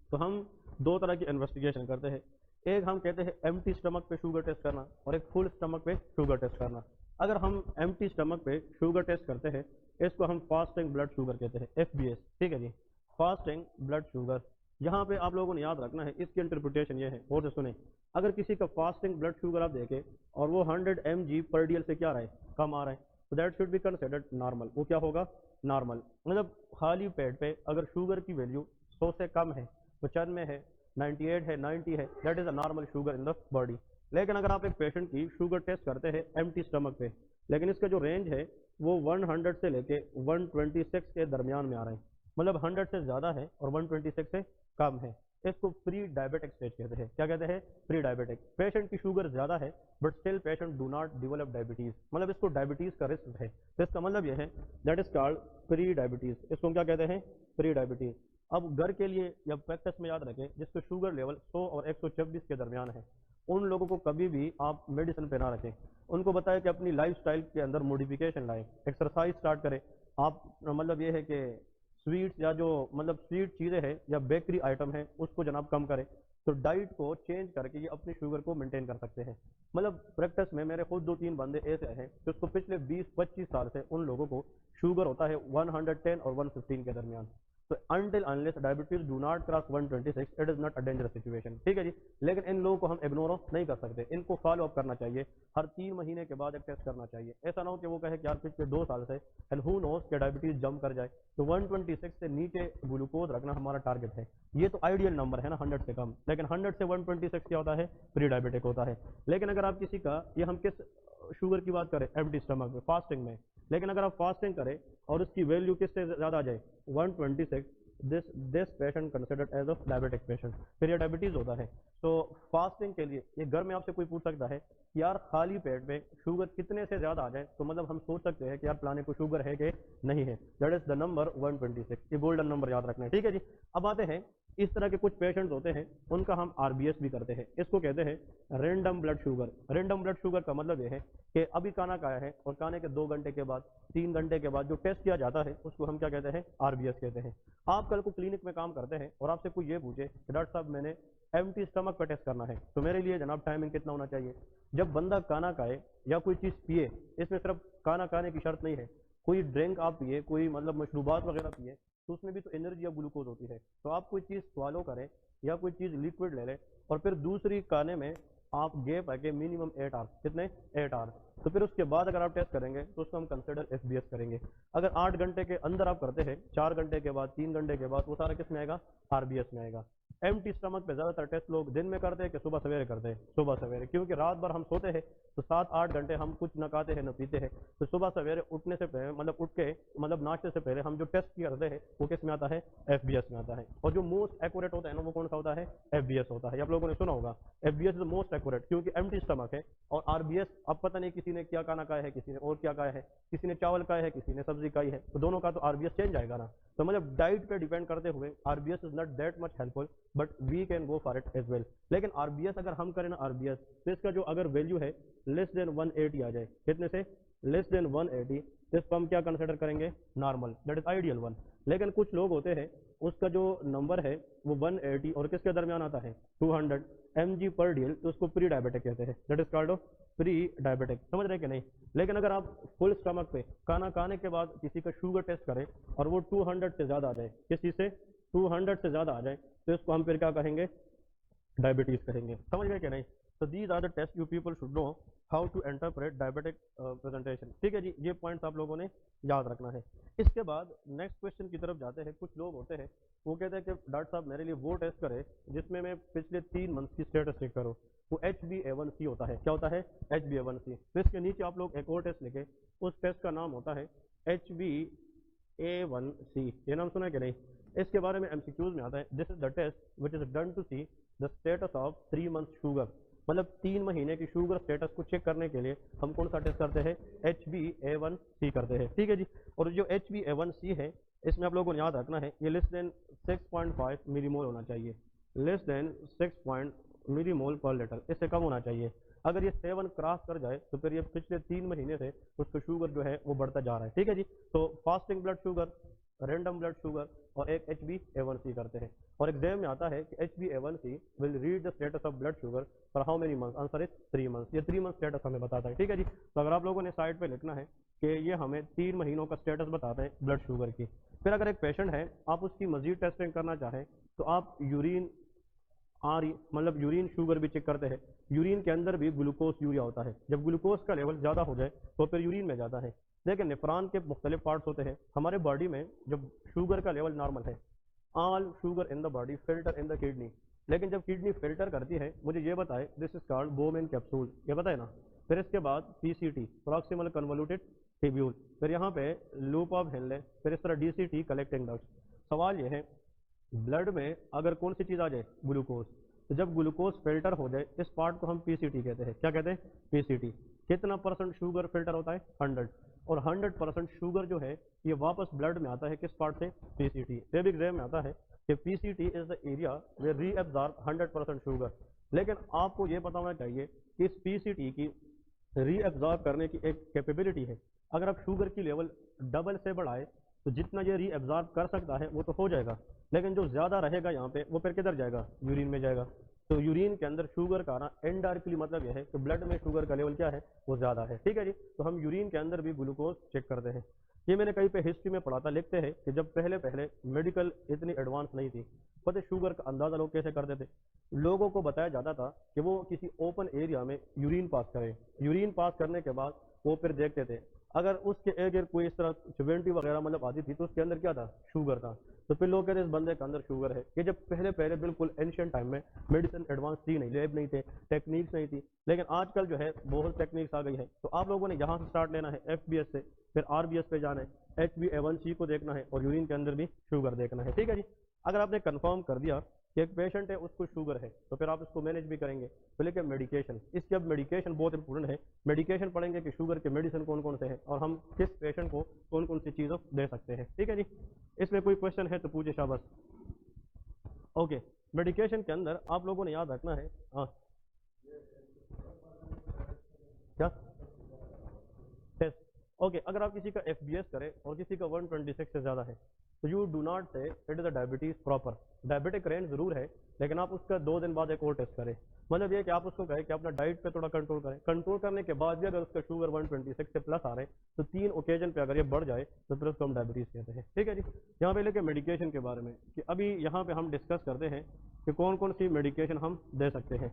तो हम 2 तरह की इन्वेस्टिगेशन करते हैं। एक हम कहते हैं एम्प्टी स्टमक पे शुगर टेस्ट करना, और एक फुल स्टमक पे शुगर टेस्ट करना। अगर हम एम्प्टी स्टमक पे शुगर टेस्ट करते हैं, इसको हम फास्टिंग ब्लड शुगर कहते हैं, FBS। ठीक है जी, फास्टिंग ब्लड शुगर। यहाँ पे आप लोगों ने याद रखना है, इसकी इंटरप्रिटेशन ये है, और से सुने, अगर किसी का फास्टिंग ब्लड शुगर आप देखें और वो 100 mg/dl से क्या रहा है, कम आ रहा है, तो that should be considered normal. वो क्या होगा, नॉर्मल। मतलब खाली पेट पे अगर शुगर की वैल्यू 100 से कम है, 95 है, 98 है, 90 है, that is a normal sugar in the body. लेकिन अगर आप एक पेशेंट की शुगर टेस्ट करते हैं एम्प्टी स्टमक पे, लेकिन इसका जो रेंज है वो 100 से लेके 126 के दरमियान में आ रहे हैं, मतलब 100 से ज़्यादा है और 126 से कम है, इसको प्री डायबिटिक स्टेज कहते हैं। क्या कहते हैं, प्री डायबिटिक। पेशेंट की शुगर ज़्यादा है but still patient do not develop diabetes, मतलब इसको डायबिटीज़ का रिस्क है, तो इसका मतलब यह है that is called pre diabetes. इसको हम क्या कहते हैं, प्री डायबिटीज़। अब घर के लिए या प्रैक्टिस में याद रखें, जिसका शुगर लेवल 100 और 126 के दरमियान है, उन लोगों को कभी भी आप मेडिसिन पे ना रखें। उनको बताएं कि अपनी लाइफस्टाइल के अंदर मॉडिफिकेशन लाएं, एक्सरसाइज स्टार्ट करें। आप मतलब ये है कि स्वीट्स या जो मतलब स्वीट चीज़ें हैं या बेकरी आइटम है उसको जनाब कम करें, तो डाइट को चेंज करके ये अपनी शुगर को मेंटेन कर सकते हैं। मतलब प्रैक्टिस में मेरे खुद 2-3 बंदे ऐसे हैं कि उसको पिछले 20-25 साल से उन लोगों को शुगर होता है 110 और 115 के दरमियान, तो until unless diabetes do not cross 126 it is not a dangerous situation, ठीक है जी। लेकिन इन लोगों को हम इग्नोर नहीं कर सकते, इनको फॉलो अप करना चाहिए, हर 3 महीने के बाद एक टेस्ट करना चाहिए। ऐसा ना हो कि वो कहे कि यार पिछले 2 साल से एंड हु नोस कि डायबिटीज जंप कर जाए। तो 126 से नीचे ग्लूकोज रखना हमारा टारगेट है। ये तो आइडियल नंबर है ना 100 से कम, लेकिन 100 से 126 क्या होता है, प्री डायबिटिक होता है। लेकिन अगर आप किसी का, ये हम किस शुगर की बात करें, एम्प्टी स्टमक में, फास्टिंग में, लेकिन अगर आप फास्टिंग करें और उसकी वैल्यू किससे ज़्यादा आ जाए 126, this patient considered as a diabetic patient, फिर ये डायबिटीज होता है। तो फास्टिंग के लिए ये घर में आपसे कोई पूछ सकता है कि यार खाली पेट में शुगर कितने से ज़्यादा आ जाए, तो मतलब हम सोच सकते हैं कि यार प्लाने को शुगर है कि नहीं है, दैट इज द नंबर 126, ये गोल्डन नंबर याद रखना है, ठीक है जी। अब आते हैं, इस तरह के कुछ पेशेंट्स होते हैं उनका हम आरबीएस भी करते हैं, इसको कहते हैं random blood sugar. Random blood sugar का मतलब ये है कि अभी खाना खाया है और खाने के 2 घंटे के बाद, 3 घंटे के बाद जो टेस्ट किया जाता है उसको हम क्या कहते हैं, आरबीएस कहते हैं। आप कल को क्लिनिक में काम करते हैं और आपसे कोई ये पूछे कि डॉक्टर साहब मैंने एम्प्टी स्टमक पर टेस्ट करना है, तो मेरे लिए जनाब टाइमिंग कितना होना चाहिए। जब बंदा खाना खाए या कोई चीज़ पिए, इसमें सिर्फ खाना खाने की शर्त नहीं है, कोई ड्रिंक आप पिए, कोई मतलब मशरूबात वगैरह पिए, तो उसमें भी तो एनर्जी या ग्लूकोज होती है। तो आप कोई चीज़ स्वालो करें या कोई चीज़ लिक्विड ले लें और फिर दूसरी खाने में आप गैप आके मिनिमम 8 आवर्स, कितने 8 आवर्स, तो फिर उसके बाद अगर आप टेस्ट करेंगे तो उसको हम कंसिडर एफबीएस करेंगे। अगर 8 घंटे के अंदर आप करते हैं, 4 घंटे के बाद, 3 घंटे के बाद, वो सारा किस में आएगा, आरबीएस में आएगा। एम्प्टी स्टमक पे ज़्यादातर टेस्ट लोग दिन में करते हैं कि सुबह सवेरे करते हैं, सुबह सवेरे, क्योंकि रात भर हम सोते हैं तो 7-8 घंटे हम कुछ न खाते हैं न पीते हैं, तो सुबह सवेरे उठने से पहले, मतलब उठ के, मतलब नाश्ते से पहले हम जो टेस्ट करते हैं वो किस में आता है, एफबीएस में आता है। और जो मोस्ट एक्यूरेट होता है ना वो कौन सा होता है, एफबीएस होता है। आप लोगों ने सुना होगा एफबीएस इज मोस्ट एक्यूरेट, क्योंकि एम्प्टी स्टमक है। और आरबीएस अब पता नहीं किसी ने क्या खाना खाया है, किसी ने और क्या खाया है, किसी ने चावल खाया है, किसी ने सब्जी खाई है, तो दोनों का तो आरबीएस चेंज आएगा ना। तो मतलब डाइट पे डिपेंड करते हुए RBS is not that much helpful, but we can go for it as well. लेकिन आरबीएस अगर हम करें ना आरबीएस, तो इसका जो अगर वैल्यू है लेस देन 180 आ जाए, कितने से, लेस देन 180, तो इसको हम क्या कंसिडर करेंगे, normal, that is ideal one. लेकिन कुछ लोग होते हैं उसका जो नंबर है वो 180 और किसके दरमियान आता है, 200 mg पर डीएल, तो उसको प्री डायबिटिक कहते हैं, that is called pre diabetic, समझ रहे कि नहीं। लेकिन अगर आप फुल स्टमक पे खाना खाने के बाद किसी का शुगर टेस्ट करें और वो 200 से ज़्यादा आ जाए, किसी से 200 से ज़्यादा आ जाए, तो इसको हम फिर क्या कहेंगे, डायबिटीज कहेंगे, समझ गए कि नहीं। तो these are the test you people should know how to interpret diabetic presentation, ठीक है जी। ये पॉइंट्स आप लोगों ने याद रखना है। इसके बाद नेक्स्ट क्वेश्चन की तरफ जाते हैं। कुछ लोग होते हैं वो कहते हैं कि डॉक्टर साहब मेरे लिए वो टेस्ट करें जिसमें मैं पिछले 3 मंथ की स्टेटस चेक करूँ, वो HbA1c होता है। क्या होता है, HbA1c। तो इसके नीचे आप लोग एक और टेस्ट लिखे, उस टेस्ट का नाम होता है HbA1c, ये नाम सुना है कि नहीं। इसके बारे में एमसीक्यूज में आता है, this is the test which is done to see the status of 3 month sugar, मतलब 3 महीने की शुगर स्टेटस को चेक करने के लिए हम कौन सा टेस्ट करते हैं, HbA1c करते हैं, ठीक है जी। और जो HbA1c है इसमें आप लोगों को याद रखना है ये लेस देन 6.5 मिलीमोल होना चाहिए, लेस देन 6 मिलीमोल पर लीटर, इससे कम होना चाहिए। अगर ये 7 क्रॉस कर जाए तो फिर ये पिछले 3 महीने से उसका शुगर जो है वो बढ़ता जा रहा है, ठीक है जी। तो fasting blood sugar, random blood sugar और एक HbA1c करते हैं। और एग्जाम में आता है कि HbA1c will read the status of blood sugar for how many months, answer is 3 months. ये 3 मंथ स्टेटस हमें बताता है, ठीक है जी। तो अगर आप लोगों ने साइड पे लिखना है कि ये हमें 3 महीनों का स्टेटस बताता है ब्लड शुगर की। फिर अगर एक पेशेंट है आप उसकी मजीद टेस्टिंग करना चाहें तो आप यूरिन मतलब यूरिन शुगर भी चेक करते हैं। यूरिन के अंदर भी ग्लूकोज यूरिया होता है, जब ग्लूकोज का लेवल ज़्यादा हो जाए तो फिर यूरिन में जाता है। देखिए नेफ्रॉन के मुख्तलिफ पार्ट्स होते हैं हमारे बॉडी में, जब शुगर का लेवल नॉर्मल है, all sugar in the body filter in the kidney, लेकिन जब किडनी फिल्टर करती है, मुझे ये बताए, this is called Bowman capsule, ये बताए ना। फिर इसके बाद PCT, प्रॉक्सिमल कन्वोल्यूटेड ट्यूब्यूल, फिर यहाँ पे लूप ऑफ हेनले, फिर इस तरह DCT कलेक्टिंग डक्ट्स। सवाल ये है ब्लड में अगर कौन सी चीज़ आ जाए, ग्लूकोज, तो जब ग्लूकोज फिल्टर हो जाए इस पार्ट को हम PCT कहते हैं। क्या कहते हैं, PCT। कितना परसेंट शुगर फिल्टर होता है, 100, और 100% शुगर जो है ये वापस ब्लड में आता है किस पार्ट से, PCT। ये भी एग्जाम में आता है कि PCT is the area way reabsorb 100% sugar. लेकिन आपको ये पता होना चाहिए कि इस PCT की रीअब्जॉर्ब करने की एक कैपेबिलिटी है। अगर आप शुगर की लेवल डबल से बढ़ाए तो जितना ये रीअब्जॉर्ब कर सकता है वो तो हो जाएगा, लेकिन जो ज़्यादा रहेगा यहाँ पे वो फिर किधर जाएगा, यूरिन में जाएगा। तो यूरिन के अंदर शुगर का आना इनडायरेक्टली मतलब यह है कि ब्लड में शुगर का लेवल क्या है, वो ज़्यादा है। ठीक है जी, तो हम यूरिन के अंदर भी ग्लूकोज चेक करते हैं। ये मैंने कहीं पे हिस्ट्री में पढ़ा था, लिखते हैं कि जब पहले पहले मेडिकल इतनी एडवांस नहीं थी, पता शुगर का अंदाज़ा लोग कैसे करते थे, लोगों को बताया जाता था कि वो किसी ओपन एरिया में यूरिन पास करें, यूरिन पास करने के बाद वो फिर देखते थे, अगर उसके अगर कोई इस तरह चुवेंटी वगैरह मतलब आती थी तो उसके अंदर क्या था, शुगर था। तो फिर लोग कहते इस बंदे के अंदर शुगर है। ये जब पहले पहले बिल्कुल एंशियंट टाइम में मेडिसिन एडवांस थी नहीं, लैब नहीं थे, टेक्निक्स नहीं थी, लेकिन आजकल जो है बहुत टेक्निक्स आ गई है। तो आप लोगों ने यहाँ से स्टार्ट लेना है FBS से, फिर RBS पे जाना है, HbA1c को देखना है और यूरिन के अंदर भी शुगर देखना है। ठीक है जी, अगर आपने कंफर्म कर दिया कि एक पेशेंट है उसको शुगर है तो फिर आप इसको मैनेज भी करेंगे। तो लेकिन मेडिकेशन, इसके अब मेडिकेशन बहुत इंपॉर्टेंट है। मेडिकेशन पढ़ेंगे कि शुगर के मेडिसिन कौन कौन से हैं और हम किस पेशेंट को कौन कौन सी चीज़ों दे सकते हैं। ठीक है जी, इसमें कोई क्वेश्चन है तो पूछे शाबाश। ओके, मेडिकेशन के अंदर आप लोगों ने याद रखना है, हाँ क्या टेस्ट। ओके, अगर आप किसी का FBS करें और किसी का 126 से ज़्यादा है तो यू डू नॉट से it is a diabetes proper. Diabetic range ज़रूर है, लेकिन आप उसका 2 दिन बाद एक और टेस्ट करें। मतलब ये कि आप उसको कहें कि अपना डाइट पे थोड़ा कंट्रोल करें, कंट्रोल करने के बाद भी अगर उसका शुगर 126 से प्लस आ रहे हैं तो 3 ओकेजन पे अगर ये बढ़ जाए तो फिर उसको हम डायबिटीज़ कहते हैं। ठीक है जी, यहाँ पे लेके मेडिकेशन के बारे में कि अभी यहाँ पे हम डिस्कस करते हैं कि कौन कौन सी मेडिकेशन हम दे सकते हैं।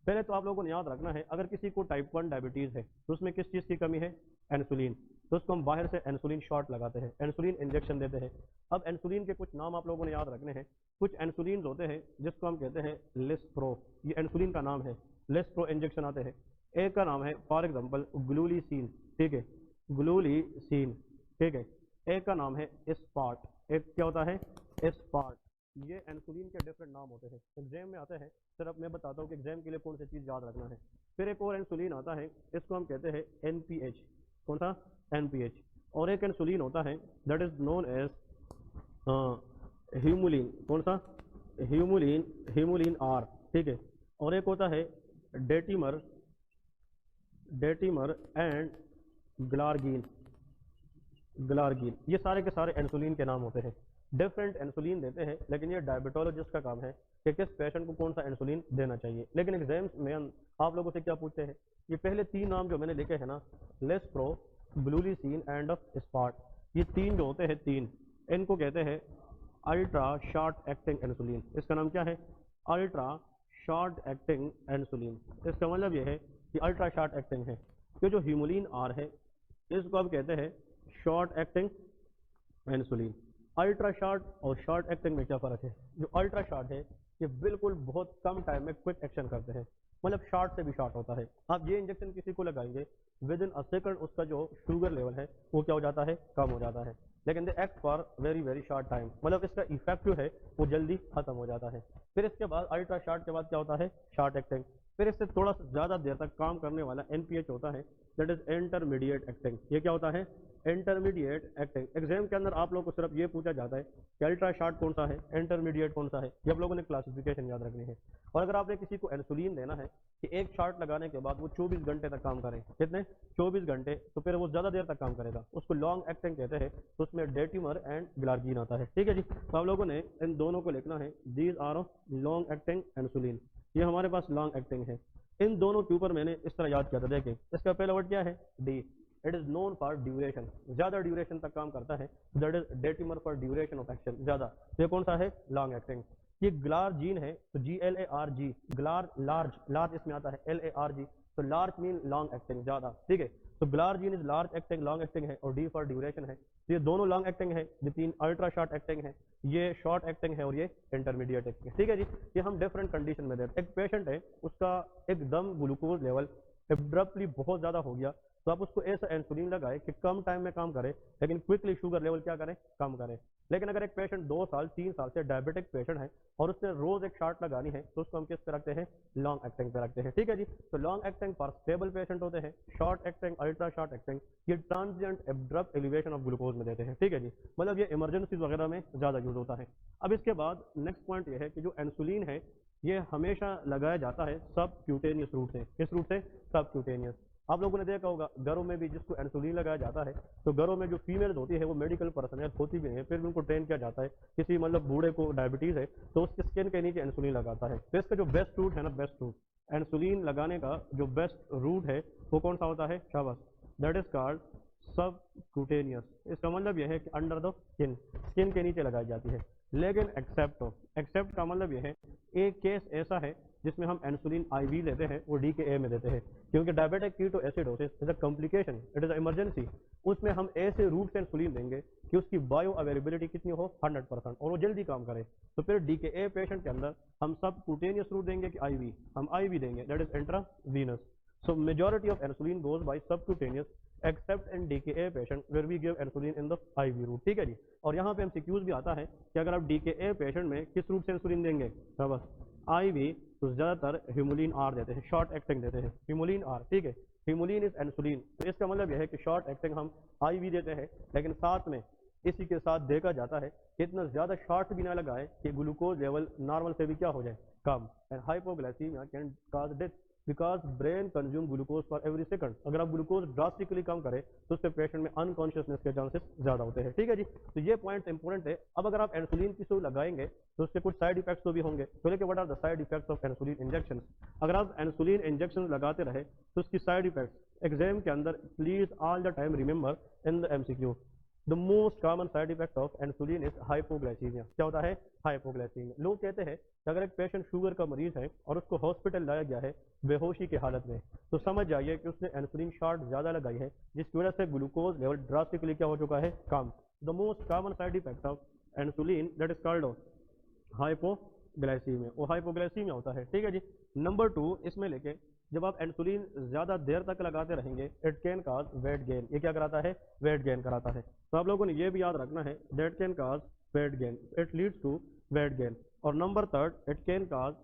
पहले तो आप लोगों को याद रखना है, अगर किसी को टाइप 1 डायबिटीज़ है तो उसमें किस चीज़ की कमी है, इंसुलिन। तो उसको हम बाहर से इंसुलिन शॉट लगाते हैं, इंसुलिन इंजेक्शन देते हैं। अब इंसुलिन के कुछ नाम आप लोगों ने याद रखने हैं। कुछ इंसुलिन होते हैं जिसको हम कहते हैं लिस्प्रो, ये इंसुलिन का नाम है, लिस्प्रो इंजेक्शन आते हैं। एक का नाम है फॉर एग्जाम्पल ग्लूलीसीन, ठीक है, ग्लूलीसीन, ठीक है। एक का नाम है स्पार्ट, एक क्या होता है, स्पार्ट। ये इंसुलिन के डिफरेंट नाम होते हैं, एग्जाम में आते हैं। सर अब मैं बताता हूँ कि एग्जाम के लिए कौन सी चीज़ याद रखना है। फिर एक और इंसुलिन आता है, इसको हम कहते हैं NPH, कौन सा, NPH। और एक इंसुलिन होता है that is known as humulin, कौन सा, ह्यूमुलिन, ह्यूमुलिन R, ठीक है। और एक होता है डेटिमर, डेटिमर एंड ग्लार्गिन, ग्लार्गिन। ये सारे के सारे इंसुलिन के नाम होते हैं। डिफरेंट इंसुलिन देते हैं, लेकिन ये डायबिटोलॉजिस्ट का काम है कि किस पेशेंट को कौन सा इंसुलिन देना चाहिए। लेकिन एग्जाम्स में आप लोगों से क्या पूछते हैं, ये पहले 3 नाम जो मैंने लिखे हैं ना, लेस्प्रो, ग्लूलीसीन एंड स्पार्ट, ये 3 जो होते हैं 3, इनको कहते हैं अल्ट्रा शॉर्ट एक्टिंग इंसुलिन। इसका नाम क्या है, अल्ट्रा शॉर्ट एक्टिंग इंसुलिन। इसका मतलब ये है कि अल्ट्रा शॉर्ट एक्टिंग है। तो जो ह्यूमुलिन R है इसको आप कहते हैं short acting insulin. Ultra short और शॉर्ट एक्टिंग में क्या फ़र्क है, जो अल्ट्रा शॉर्ट है ये बिल्कुल बहुत कम टाइम में क्विक एक्शन करते हैं, मतलब शॉर्ट से भी शॉर्ट होता है। आप ये इंजेक्शन किसी को लगाएंगे विद इन अ सेकंड उसका जो शुगर लेवल है वो क्या हो जाता है, कम हो जाता है। लेकिन they act for very very short time, मतलब इसका इफेक्ट जो है वो जल्दी खत्म हो जाता है। फिर इसके बाद अल्ट्रा शॉर्ट के बाद क्या होता है, शॉर्ट एक्टिंग। फिर इससे थोड़ा सा ज़्यादा देर तक काम करने वाला NPH होता है, दैट इज इंटरमीडिएट एक्टिंग। ये क्या होता है, इंटरमीडिएट एक्टिंग। एग्जाम के अंदर आप लोगों को सिर्फ ये पूछा जाता है कि अल्ट्रा शॉर्ट कौन सा है, इंटरमीडिएट कौन सा है, ये आप लोगों ने क्लासिफिकेशन याद रखनी है। और अगर आपने किसी को इंसुलिन देना है कि एक शॉट लगाने के बाद वो 24 घंटे तक काम करे, कितने, 24 घंटे, तो फिर वो ज़्यादा देर तक काम करेगा, उसको लॉन्ग एक्टिंग कहते हैं। तो उसमें डेटिमर एंड ग्लार्गिन आता है। ठीक है जी, तो आप लोगों ने इन दोनों को लिखना है, these are long acting insulin, ये हमारे पास लॉन्ग एक्टिंग है। इन दोनों के ऊपर मैंने इस तरह याद किया था, देखें इसका पहला वर्ड क्या है, D, it is known for duration, ज्यादा ड्यूरेशन तक काम करता है, that is detemir for duration of action, ज्यादा। ये कौन सा है, लॉन्ग एक्टिंग। ये ग्लार्जीन है, तो GLARG, ग्लार, लार्ज, लार्ज इसमें आता है, LARG, तो लार्ज मीन लॉन्ग एक्टिंग, ज्यादा, ठीक है। तो glargine is large acting, long acting है, और डी फॉर ड्यूरेशन है। तो ये दोनों लॉन्ग एक्टिंग है, ये 3 अल्ट्रा शॉर्ट एक्टिंग है, ये शॉर्ट एक्टिंग है और ये इंटरमीडिएट एक्टिंग है। ठीक है जी, ये हम डिफरेंट कंडीशन में देते हैं। एक पेशेंट है उसका एकदम ग्लूकोज लेवल एब्रप्टली बहुत ज़्यादा हो गया, तो आप उसको ऐसा इंसुलिन लगाए कि कम टाइम में काम करे, लेकिन क्विकली शुगर लेवल क्या करें, कम करें। लेकिन अगर एक पेशेंट 2 साल 3 साल से डायबिटिक पेशेंट है और उसने रोज एक शॉट लगानी है तो उसको हम किस पे रखते हैं, लॉन्ग एक्टिंग पे रखते हैं। ठीक है जी, तो long acting for stable patient होते हैं, short acting, ultra short acting ये transient abrupt elevation of glucose में देते हैं। ठीक है जी, मतलब ये इमरजेंसी वगैरह में ज़्यादा यूज होता है। अब इसके बाद नेक्स्ट पॉइंट ये है कि जो इंसुलिन है ये हमेशा लगाया जाता है सब क्यूटेनियस रूट से। किस रूट से, सब क्यूटेनियस। आप लोगों ने देखा होगा घरों में भी जिसको इंसुलिन लगाया जाता है, तो घरों में जो फीमेल होती है वो मेडिकल पर्सनल होती भी है, फिर भी उनको ट्रेन किया जाता है, किसी मतलब बूढ़े को डायबिटीज है तो उसके स्किन के नीचे इंसुलिन लगाता है। तो इसका जो बेस्ट रूट है ना, बेस्ट रूट इंसुलिन लगाने का जो बेस्ट रूट है वो कौन सा होता है? शाबाश, दैट इज कॉल्ड सबक्यूटेनियस। इसका मतलब यह है कि अंडर द स्किन, स्किन के नीचे लगाई जाती है। लेकिन एक्सेप्ट का मतलब यह है, एक केस ऐसा है जिसमें हम इंसुलिन आईवी लेते हैं, वो DKA में देते हैं, क्योंकि diabetic ketoacidosis is a complication, it is a emergency. उसमें हम ऐसे रूट से इंसुलिन देंगे कि उसकी बायो अवेलेबिलिटी कितनी हो? 100%, और वो जल्दी काम करे। तो फिर DKA पेशेंट के अंदर हम सबक्यूटेनियस रूट देंगे कि आईवी? हम आईवी देंगे, that is intravenous. So majority of insulin goes by subcutaneous except in DKA patient where we give insulin in the IV route। ठीक है जी। और यहाँ पे MCQs भी आता है कि अगर आप DKA पेशेंट में किस रूट से इंसुलिन देंगे? बस IV, तो ज्यादातर ह्यूमुलिन आर देते हैं, शॉर्ट एक्टिंग देते हैं, ह्यूमुलिन आर। ठीक है, ह्यूमुलिन इज इंसुलिन। तो इसका मतलब यह है कि शॉर्ट एक्टिंग हम IV देते हैं, लेकिन साथ में इसी के साथ देखा जाता है कि इतना ज्यादा शॉर्ट भी ना लगाए कि ग्लूकोज लेवल नॉर्मल से भी क्या हो जाए? कम। And hypoglycaemia can cause death because brain consume glucose for every second. अगर आप ग्लूकोज ड्रास्टिकली कम करें तो उससे पेशेंट में अनकॉन्शियसनेस के चांसेस ज्यादा होते हैं। ठीक है जी, तो ये पॉइंट इंपॉर्टेंट है। अब अगर आप इंसुलिन की सुई लगाएंगे तो उससे कुछ साइड इफेक्ट्स तो भी होंगे। तो लेकिन what are the side effects of insulin injection? अगर आप इंसुलिन इंजेक्शन लगाते रहे तो उसकी साइड इफेक्ट्स एग्जाम के अंदर please all the time remember in the MCQ। The most common side effect of insulin is hypoglycaemia. क्या होता है? हाइपोग्लाइसीमिया। लोग कहते हैं कि अगर एक पेशेंट शुगर का मरीज है और उसको हॉस्पिटल लाया गया है बेहोशी की हालत में, तो समझ जाइए कि उसने इंसुलिन शॉट ज्यादा लगाई है, जिसकी वजह से ग्लूकोज लेवल ड्रास्टिकली क्या हो चुका है? कम। The most common side effect of insulin that is called hypoglycaemia, वो हाइपोग्लाइसीमिया होता है। ठीक है जी। नंबर 2 इसमें लेके, जब आप इंसुलिन ज्यादा देर तक लगाते रहेंगे it can cause weight gain. ये क्या कराता है? वेट गेन कराता है। तो आप लोगों ने ये भी याद रखना है, that can cause weight gain, it leads to weight gain. और number 3 it can cause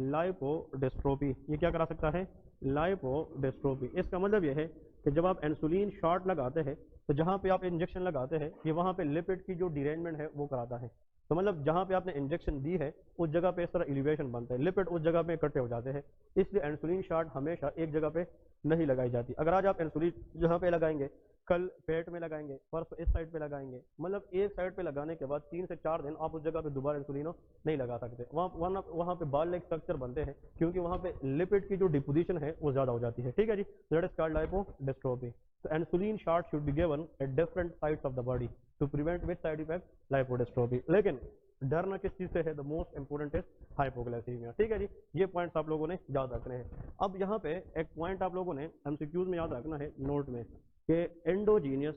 lipodystrophy. ये क्या करा सकता है? लाइपोडिस्ट्रोफी। इसका मतलब यह है कि जब आप इंसुलिन शॉट लगाते हैं तो जहां पे आप इंजेक्शन लगाते हैं ये वहां पे लिपिड की जो डिरेंजमेंट है वो कराता है। तो मतलब जहां पे आपने इंजेक्शन दी है उस जगह पे इस तरह एलिवेशन बनता है, लिपिड उस जगह पे इकट्ठे हो जाते हैं। इसलिए इंसुलिन शॉट हमेशा एक जगह पे नहीं लगाई जाती। अगर आज आप इंसुलिन जहां पे लगाएंगे, कल पेट में लगाएंगे, परसों इस साइड पे लगाएंगे, मतलब एक साइड पे लगाने के बाद 3 से 4 दिन आप उस जगह पे दोबारा इंसुलिन नहीं लगा सकते। वहां पे बाल लाइक स्ट्रक्चर बनते हैं, क्योंकि वहां पे लिपिड की जो डिपोजिशन है वो ज्यादा हो जाती है। ठीक है जी, दैट इज कॉल्ड लाइपोडिस्ट्रोफी। तो insulin shot should be given at different sides of the body to prevent which side effect? Lipodystrophy. लेकिन डरना किस चीज से है? The most important is hypoglycaemia. ठीक है जी, ये पॉइंट्स आप लोगों ने याद रखने हैं। अब यहाँ पे एक पॉइंट आप लोगों ने MCQs में याद रखना है नोट में, कि एंडोजीनियस,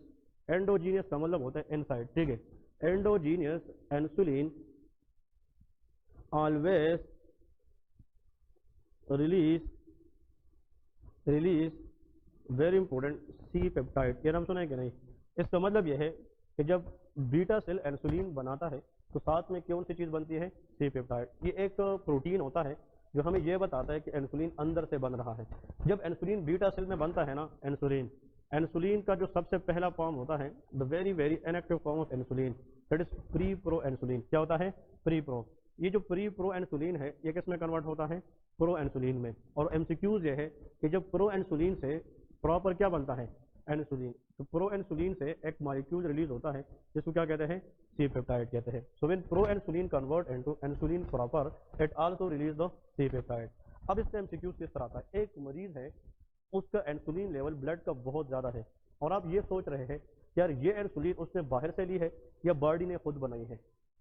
एंडोजीनियस का मतलब होता है इनसाइड। ठीक है, endogenous insulin always release very important C peptide. ये नाम सुना है कि नहीं? इसका मतलब यह है कि जब बीटा सेल इंसुलिन बनाता है तो साथ में कौन सी चीज बनती है? C peptide. ये एक प्रोटीन होता है जो हमें यह बताता है कि इंसुलिन अंदर से बन रहा है। जब इंसुलिन बीटा सेल में बनता है ना, इंसुलिन का जो सबसे पहला फॉर्म होता है, the very very inactive form of insulin, that is pre pro insulin. क्या होता है? Pre pro. ये जो प्री प्रो इंसुलिन है ये किस में कन्वर्ट होता है? प्रो इंसुलिन में। और MCQs ये है कि जब प्रो इंसुलिन से प्रॉपर क्या बनता है? इंसुलिन। तो प्रो इंसुलिन से एक मॉलिक्यूल रिलीज होता है जिसको क्या कहते हैं? सी पेप्टाइड कहते हैं। So when pro insulin convert into insulin proper it also release the C peptide. अब इससे MCQs किस तरह आता है? एक मरीज है, उसका इंसुलिन लेवल ब्लड का बहुत ज्यादा है, और आप ये सोच रहे हैं यार ये इंसुलिन उसने बाहर से ली है या बॉडी ने खुद बनाई है?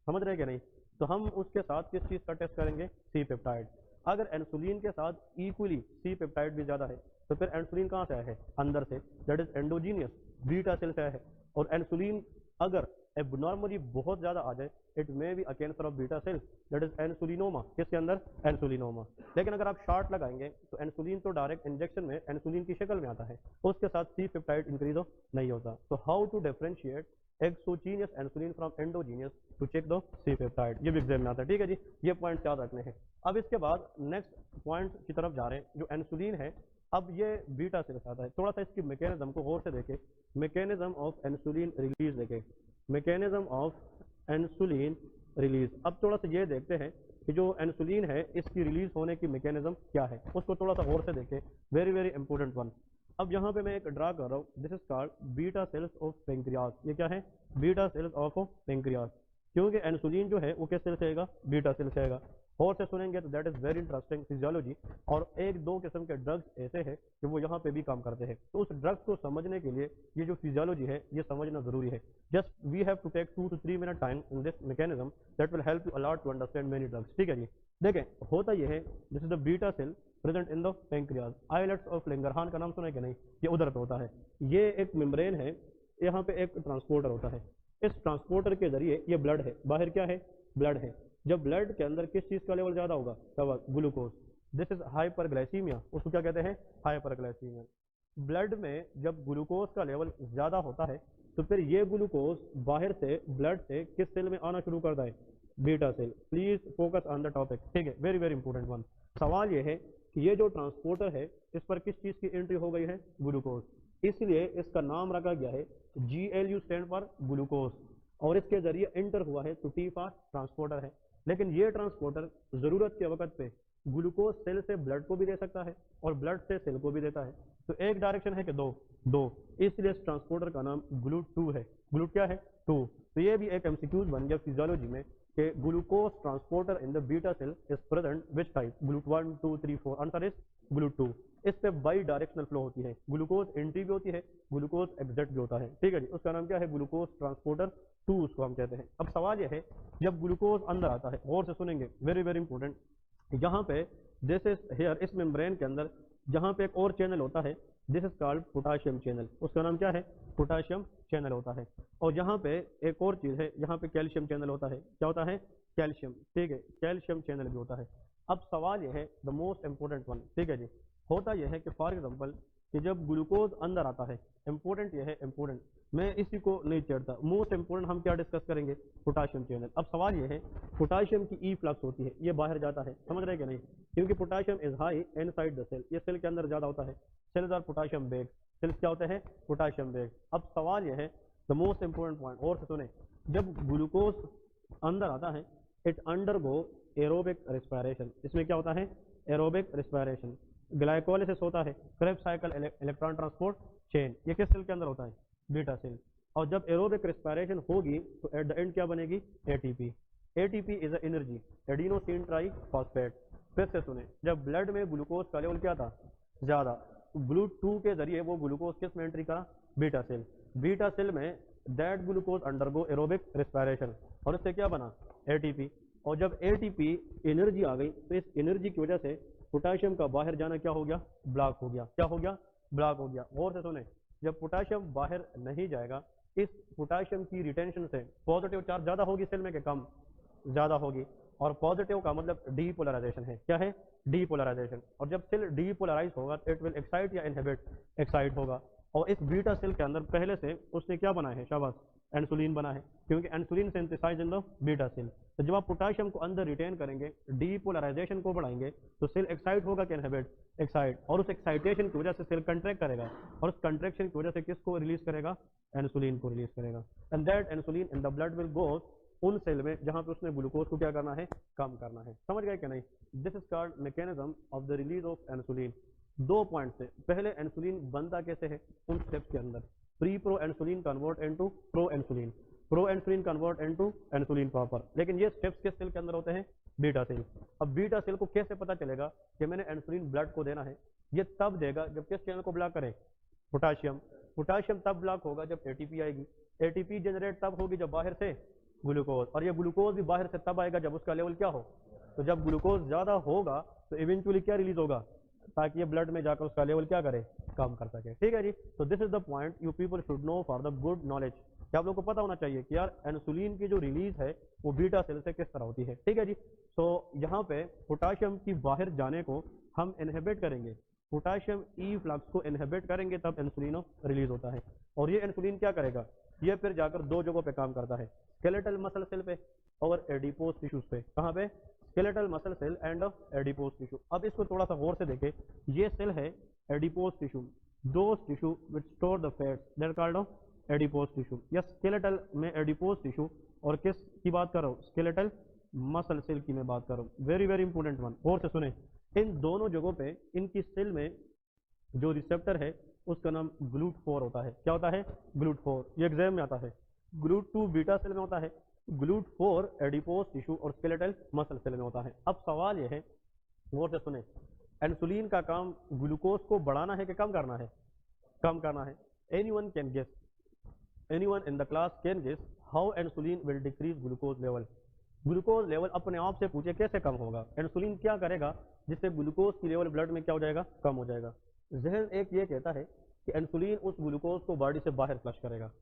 समझ रहे कि नहीं? तो हम उसके साथ किस चीज का टेस्ट करेंगे? C peptide. अगर इंसुलिन के साथ इक्वली सी पेप्टाइड भी ज्यादा है तो फिर इंसुलिन कहाँ से आया है? अंदर से, that is endogenous, beta cell से आया है। और इंसुलिन अगर एबनॉर्मली बहुत ज्यादा आ जाए it may be a cancer of beta cell, that is insulinoma. किसके अंदर? इंसुलिनोमा। लेकिन अगर आप शॉर्ट लगाएंगे तो इंसुलिन तो डायरेक्ट इंजेक्शन में इंसुलिन की शक्ल में आता है, उसके साथ सी पेप्टाइड इंक्रीज नहीं होता। तो how to differentiate exogenous insulin from endogenous to check the C peptide? ये भी एग्जाम में आता है। ठीक है जी, ये पॉइंट याद रखने हैं। अब इसके बाद नेक्स्ट पॉइंट की तरफ जा रहे हैं। जो इंसुलिन है अब ये बीटा सेल से आता है। थोड़ा सा इसकी मैकेनिज्म को गौर से देखें, मैकेनिज्म ऑफ इंसुलिन रिलीज देखें, मैकेनिज्म ऑफ इंसुलिन रिलीज। अब थोड़ा सा ये देखते हैं कि जो इंसुलिन है इसकी रिलीज होने की मैकेनिज्म क्या है, उसको थोड़ा सा गौर से देखें। Very very important one. अब यहाँ पे मैं एक ड्रा कर रहा हूँ, this is called beta cells of pancreas. ये क्या है? Beta cells of pancreas. क्योंकि इंसुलिन जो है वो किस सेल से आएगा? बीटा सेल से आएगा। और से सुनेंगे तो that is very interesting physiology. और एक दो किस्म के ड्रग्स ऐसे हैं कि वो यहाँ पे भी काम करते हैं। तो उस ड्रग्स को समझने के लिए ये जो फिजियोलॉजी है ये समझना जरूरी है। Just we have to take 2 to 3 minute time in this mechanism that will help you a lot to understand many drugs. ठीक है जी, देखें होता ये है, this is the beta cell present in the pancreas. Islets of Langerhans का नाम सुना है कि नहीं? ये उधर पे होता है। ये एक मेम्ब्रेन है, यहाँ पे एक ट्रांसपोर्टर होता है। इस ट्रांसपोर्टर के जरिए ये ब्लड है, बाहर क्या है? ब्लड है। जब ब्लड के अंदर किस चीज का लेवल ज्यादा होगा? तब ग्लूकोज। This is hyperglycaemia. उसको क्या कहते हैं? हाइपरग्लाइसीमिया। ब्लड में जब ग्लूकोज का लेवल ज्यादा होता है तो फिर ये ग्लूकोज बाहर से ब्लड से किस सेल में आना शुरू करता है? Beta cell. Please focus on the topic. ठीक है, वेरी वेरी इंपॉर्टेंट वन। सवाल ये है कि ये जो ट्रांसपोर्टर है इस पर किस चीज की एंट्री हो गई है? ग्लूकोज। इसलिए इसका नाम रखा गया है GLU, स्टैंड फॉर ग्लूकोज। और इसके जरिए एंटर हुआ है तो T फॉर ट्रांसपोर्टर है। लेकिन ये ट्रांसपोर्टर जरूरत के वक्त पे ग्लूकोज सेल से ब्लड को भी दे सकता है और ब्लड से सेल को भी देता है। तो एक डायरेक्शन है कि दो, इसलिए इस ट्रांसपोर्टर का नाम GLUT2 है। ग्लूट क्या है? 2। तो ये भी एक MCQs बन गया फिजियोलॉजी में कि glucose transporter in the beta cell is present which type? GLUT1 2 3 4। Answer is GLUT2। इस पे बाई डायरेक्शनल फ्लो होती है। ग्लूकोज एंट्री भी होती है, ग्लूकोज एग्जिट भी होता है। ठीक है जी, उसका नाम क्या है? ग्लूकोज ट्रांसपोर्टर 2 उसको हम कहते हैं। अब सवाल यह है, जब ग्लूकोज अंदर आता है, गौर से सुनेंगे, वेरी वेरी इंपॉर्टेंट। यहाँ पे दिस इज हेयर, इस मेम्ब्रेन के अंदर जहाँ पे एक और चैनल होता है, this is called potassium channel. उसका नाम क्या है? पोटाशियम चैनल होता है। और यहाँ पे एक और चीज है, यहाँ पे कैल्शियम चैनल होता है। क्या होता है? कैल्शियम। ठीक है, कैल्शियम चैनल भी होता है। अब सवाल यह है, द मोस्ट इंपॉर्टेंट वन। ठीक है जी, होता यह है कि फॉर एग्जाम्पल कि जब ग्लूकोज अंदर आता है, इंपॉर्टेंट यह है, इंपॉर्टेंट मैं इसी को नहीं छेड़ता, मोस्ट इंपॉर्टेंट हम क्या डिस्कस करेंगे? Potassium channel. अब सवाल यह है, पोटाशियम की ई फ्लक्स होती है, ये बाहर जाता है, समझ रहे कि नहीं? क्योंकि potassium is high inside the cell, ये सेल के अंदर ज्यादा होता है। Cells are potassium bag, cells क्या होते हैं? Potassium bag. अब सवाल यह है, द मोस्ट इंपॉर्टेंट पॉइंट, और से सुने, जब ग्लूकोज अंदर आता है इट अंडरगो एरोबिक रेस्पिरेशन। इसमें क्या होता है? Aerobic respiration. ग्लाइकोलिसिस होता है, Krebs cycle electron transport chain. ये किस सेल के अंदर होता है? Beta cell. और जब एरोबिक रेस्पिरेशन होगी तो एट द एंड क्या बनेगी? ATP। ATP is energy, adenosine triphosphate. फिर से सुने, जब ब्लड में ग्लूकोज का लेवल क्या था? ज्यादा। GLUT2 के जरिए वो ग्लूकोज किस में एंट्री करा? Beta cell. बीटा सेल में that glucose undergo aerobic respiration और इससे क्या बना? ATP। और जब ATP एनर्जी आ गई तो इस एनर्जी की वजह से पोटाशियम का बाहर जाना क्या हो गया? ब्लॉक हो गया। क्या हो गया? ब्लॉक हो गया। गौर से सुने, जब पोटाशियम बाहर नहीं जाएगा, इस पोटाशियम की रिटेंशन से पॉजिटिव चार्ज ज्यादा होगी सेल में कि कम? ज्यादा होगी। और पॉजिटिव का मतलब डीपोलराइजेशन है। क्या है? डीपोलराइजेशन। और जब सेल डीपोलराइज होगा तो इट विल एक्साइट या इनहिबिट? एक्साइट होगा। और इस बीटा सेल के अंदर पहले से उसने क्या बना है? शाबाश, इंसुलिन बना है, क्योंकि insulin synthesize in the beta cell. तो जब आप पोटाशियम को अंदर रिटेन करेंगे, डीपोलराइजेशन को बढ़ाएंगे, तो सेल एक्साइट होगा कि इनहिबिट? एक्साइट। और उस एक्साइटेशन की वजह से सेल कंट्रैक्ट करेगा और उस कंट्रैक्शन की वजह से किसको रिलीज करेगा? इंसुलिन को रिलीज करेगा। And that insulin in the blood will go उन सेल में जहां पे उसने ग्लूकोज को क्या करना है? कम करना है। समझ गए कि नहीं? This is called mechanism of the release of insulin. 2 point से पहले इंसुलिन बनता कैसे है? उन स्टेप्स के अंदर। Pre pro insulin convert into pro insulin, pro insulin convert into insulin proper. लेकिन ये स्टेप्स किस सेल के अंदर होते हैं? Beta cell. अब बीटा सेल को कैसे पता चलेगा कि मैंने इंसुलिन ब्लड को देना है? ये तब देगा जब किस चैनल को ब्लॉक करे? पोटाशियम। पोटाशियम तब ब्लॉक होगा जब ATP आएगी। ATP जनरेट तब होगी जब बाहर से ग्लूकोज, और ये ग्लूकोज भी बाहर से तब आएगा जब उसका लेवल क्या हो? तो जब ग्लूकोज ज्यादा होगा तो इवेंचुअली क्या रिलीज होगा? ताकि ये ब्लड में जाकर उसका लेवल क्या करे? कम कर सके। ठीक है जी, तो this is the point you people should know for the good knowledge. क्या आप लोग को पता होना चाहिए कि यार इंसुलिन की जो रिलीज है वो बीटा सेल से किस तरह होती है। ठीक है जी, तो यहाँ पे पोटाशियम की बाहर जाने को हम इनहिबिट करेंगे, पोटाशियम ई फ्लक्स को इनहिबिट करेंगे, तब इंसुलिन रिलीज होता है। और ये इंसुलिन क्या करेगा? ये फिर जाकर 2 जगहों पे काम करता है, स्केलेटल मसल सेल पे और एडिपोज टिश्यूज पे। कहाँ पे? Skeletal muscle cell and adipose tissue. अब इसको थोड़ा सा गौर से देखें, ये सेल है adipose tissue, those tissue which store the fats that called adipose tissue. या स्केलेटल में एडिपोज टिश्यू, और किस की बात कर रहा हूँ? स्केलेटल मसल सेल की मैं बात कर रहा हूँ। वेरी वेरी इंपॉर्टेंट वन, गौर से सुने। इन दोनों जगहों पे इनकी सेल में जो रिसेप्टर है उसका नाम GLUT4 होता है। क्या होता है? GLUT4। ये एग्जाम में आता है। GLUT2 बीटा सेल में होता है, GLUT4 एडिपोज टिश्यू और स्केलेटल मसल सेल में होता है। अब सवाल यह है, गौर से सुने, इंसुलिन का काम ग्लूकोज को बढ़ाना है कि कम करना है? कम करना है। Anyone can guess, anyone in the class can guess how insulin will decrease glucose level? Glucose level अपने आप से पूछे कैसे कम होगा? इंसुलिन क्या करेगा जिससे ग्लूकोज की लेवल ब्लड में क्या हो जाएगा? कम हो जाएगा। जहन एक ये कहता है कि इंसुलिन उस ग्लूकोज को बॉडी से बाहर फ्लश करेगा।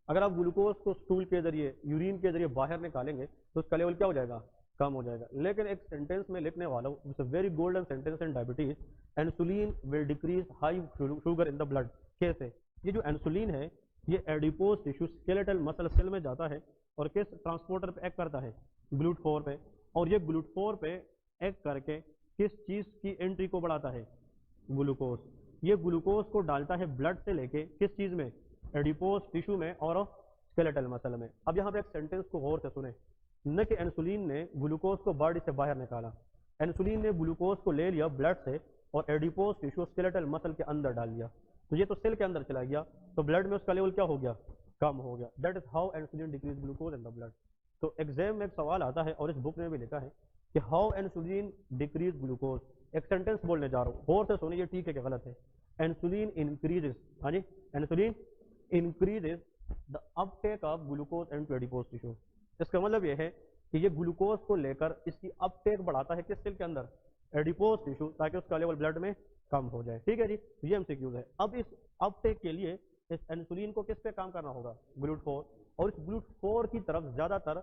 अगर आप ग्लूकोज को स्टूल के जरिए, यूरिन के जरिए बाहर निकालेंगे तो उसका लेवल क्या हो जाएगा? कम हो जाएगा। लेकिन एक सेंटेंस में लिखने वाला हूँ, it's a very golden sentence in diabetes, insulin will decrease high sugar in the blood. कैसे? ये जो इंसुलिन है ये adipose tissue skeletal muscle cell में जाता है और किस ट्रांसपोर्टर पे एक्ट करता है? GLUT4 पे। और ये GLUT4 पे एक्ट करके किस चीज की एंट्री को बढ़ाता है? ग्लूकोज। ये ग्लूकोज को डालता है ब्लड से लेके किस चीज में? एडिपोज टिश्यू में और स्केलेटल मसल में। अब यहाँ पे एक सेंटेंस को गौर से सुने, न कि इंसुलिन ने ग्लूकोज को बॉडी से बाहर निकाला, इंसुलिन ने ग्लूकोज को ले लिया ब्लड से और एडिपोज टिश्यू स्केलेटल मसल के अंदर डाल दिया। तो ये तो सेल के अंदर चला गया, तो ब्लड में उसका लेवल क्या हो गया? कम हो गया। That is how insulin decrease glucose in the blood. तो एग्जाम में एक सवाल आता है और इस बुक में भी लिखा है कि हाउ इंसुलिन डिक्रीज ग्लूकोज। एक सेंटेंस बोलने जा रहा हूँ, गौर से सुनिए, ठीक है कि गलत है? इंसुलिन इंक्रीजेस, हाँ जी, insulin increases the uptake of glucose into adipose tissue. इसका मतलब यह है कि ये ग्लूकोज को लेकर इसकी अपटेक बढ़ाता है किस सेल के अंदर? एडिपोज टिश्यू, ताकि उसका लेवल ब्लड में कम हो जाए। ठीक है जी, ये एमसीक्यूज है। अब इस अपटेक के लिए इस इंसुलिन को किस पे काम करना होगा? GLUT4। और इस GLUT4 की तरफ ज्यादातर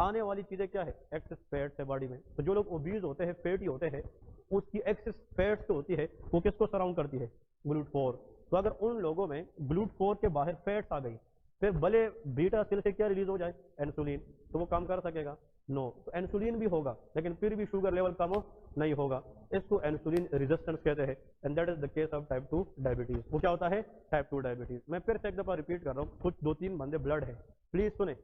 आने वाली चीजें क्या है? एक्सेस फैट्स है बॉडी में। तो जो लोग ओबीज होते हैं, फैटी होते हैं, उसकी एक्सेस फैट्स जो होती है वो किसको सराउंड करती है? GLUT4। तो अगर उन लोगों में GLUT4 के बाहर फैट्स आ गई, फिर भले बीटा सेल से क्या रिलीज हो जाए? इंसुलिन, तो वो काम कर सकेगा? नो। तो इंसुलिन भी होगा लेकिन फिर भी शुगर लेवल कम नहीं होगा। इसको इंसुलिन रेजिस्टेंस कहते हैं, and that is the case of type 2 diabetes. वो क्या होता है? Type 2 diabetes. मैं फिर से एक दफा रिपीट कर रहा हूँ, कुछ 2-3 बंदे ब्लड है, प्लीज सुने।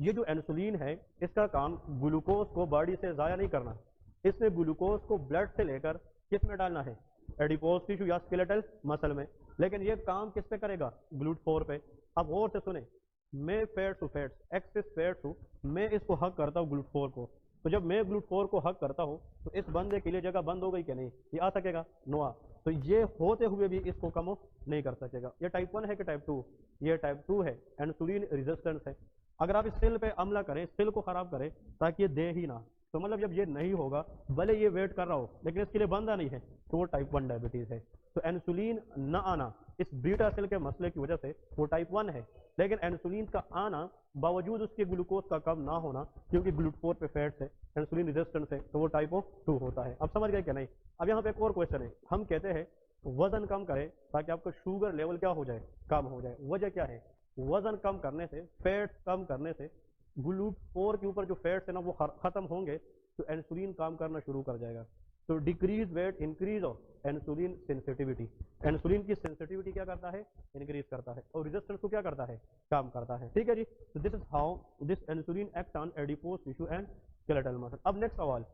ये जो इंसुलिन है इसका काम ग्लूकोज को बॉडी से जाया नहीं करना, इसने ग्लूकोज को ब्लड से लेकर किस में डालना है? एडिपोज टिश्यू या स्केलेटल मसल में। लेकिन ये काम किस पे करेगा? GLUT4 पे। अब और से सुने, मैं फैट्स हूँ, फैट्स एक्सेस फैट्स हूँ, मैं इसको हक करता हूँ GLUT4 को। तो जब मैं GLUT4 को हक करता हूँ तो इस बंदे के लिए जगह बंद हो गई कि नहीं? ये आ सकेगा? नो आ। तो ये होते हुए भी इसको कम नहीं कर सकेगा। ये टाइप 1 है कि टाइप 2? ये टाइप 2 है, इंसुलिन रेजिस्टेंस है। अगर आप इस सेल पे हमला करें, सेल को खराब करें ताकि ये दे ही ना, तो मतलब जब ये नहीं होगा, भले ये वेट कर रहा हो लेकिन इसके लिए बंदा नहीं है, तो वो टाइप 1 डायबिटीज है। तो इंसुलिन न आना इस बीटा सेल के मसले की वजह से वो टाइप 1 है। लेकिन इंसुलिन का आना बावजूद उसके ग्लूकोज का कम ना होना, क्योंकि GLUT4 पे फैट्स है, इंसुलिन रेजिस्टेंस है, तो वो टाइप 2 होता है। अब समझ गए क्या? नहीं। अब यहाँ पे एक और क्वेश्चन है, हम कहते हैं वजन कम करें ताकि आपका शुगर लेवल क्या हो जाए? कम हो जाए। वजह क्या है? वजन कम करने से, फैट्स कम करने से GLUT4 के ऊपर जो फैट्स है ना वो खत्म होंगे, तो इंसुलिन काम करना शुरू कर जाएगा। तो decrease weight, increase of insulin sensitivity. Insulin की सेंसिटिविटी क्या करता है? इंक्रीज करता है। और रेजिस्टेंस को क्या करता है? काम करता है। ठीक है जी। तो this is how this insulin act on adipose tissue and skeletal muscle. अब नेक्स्ट सवाल,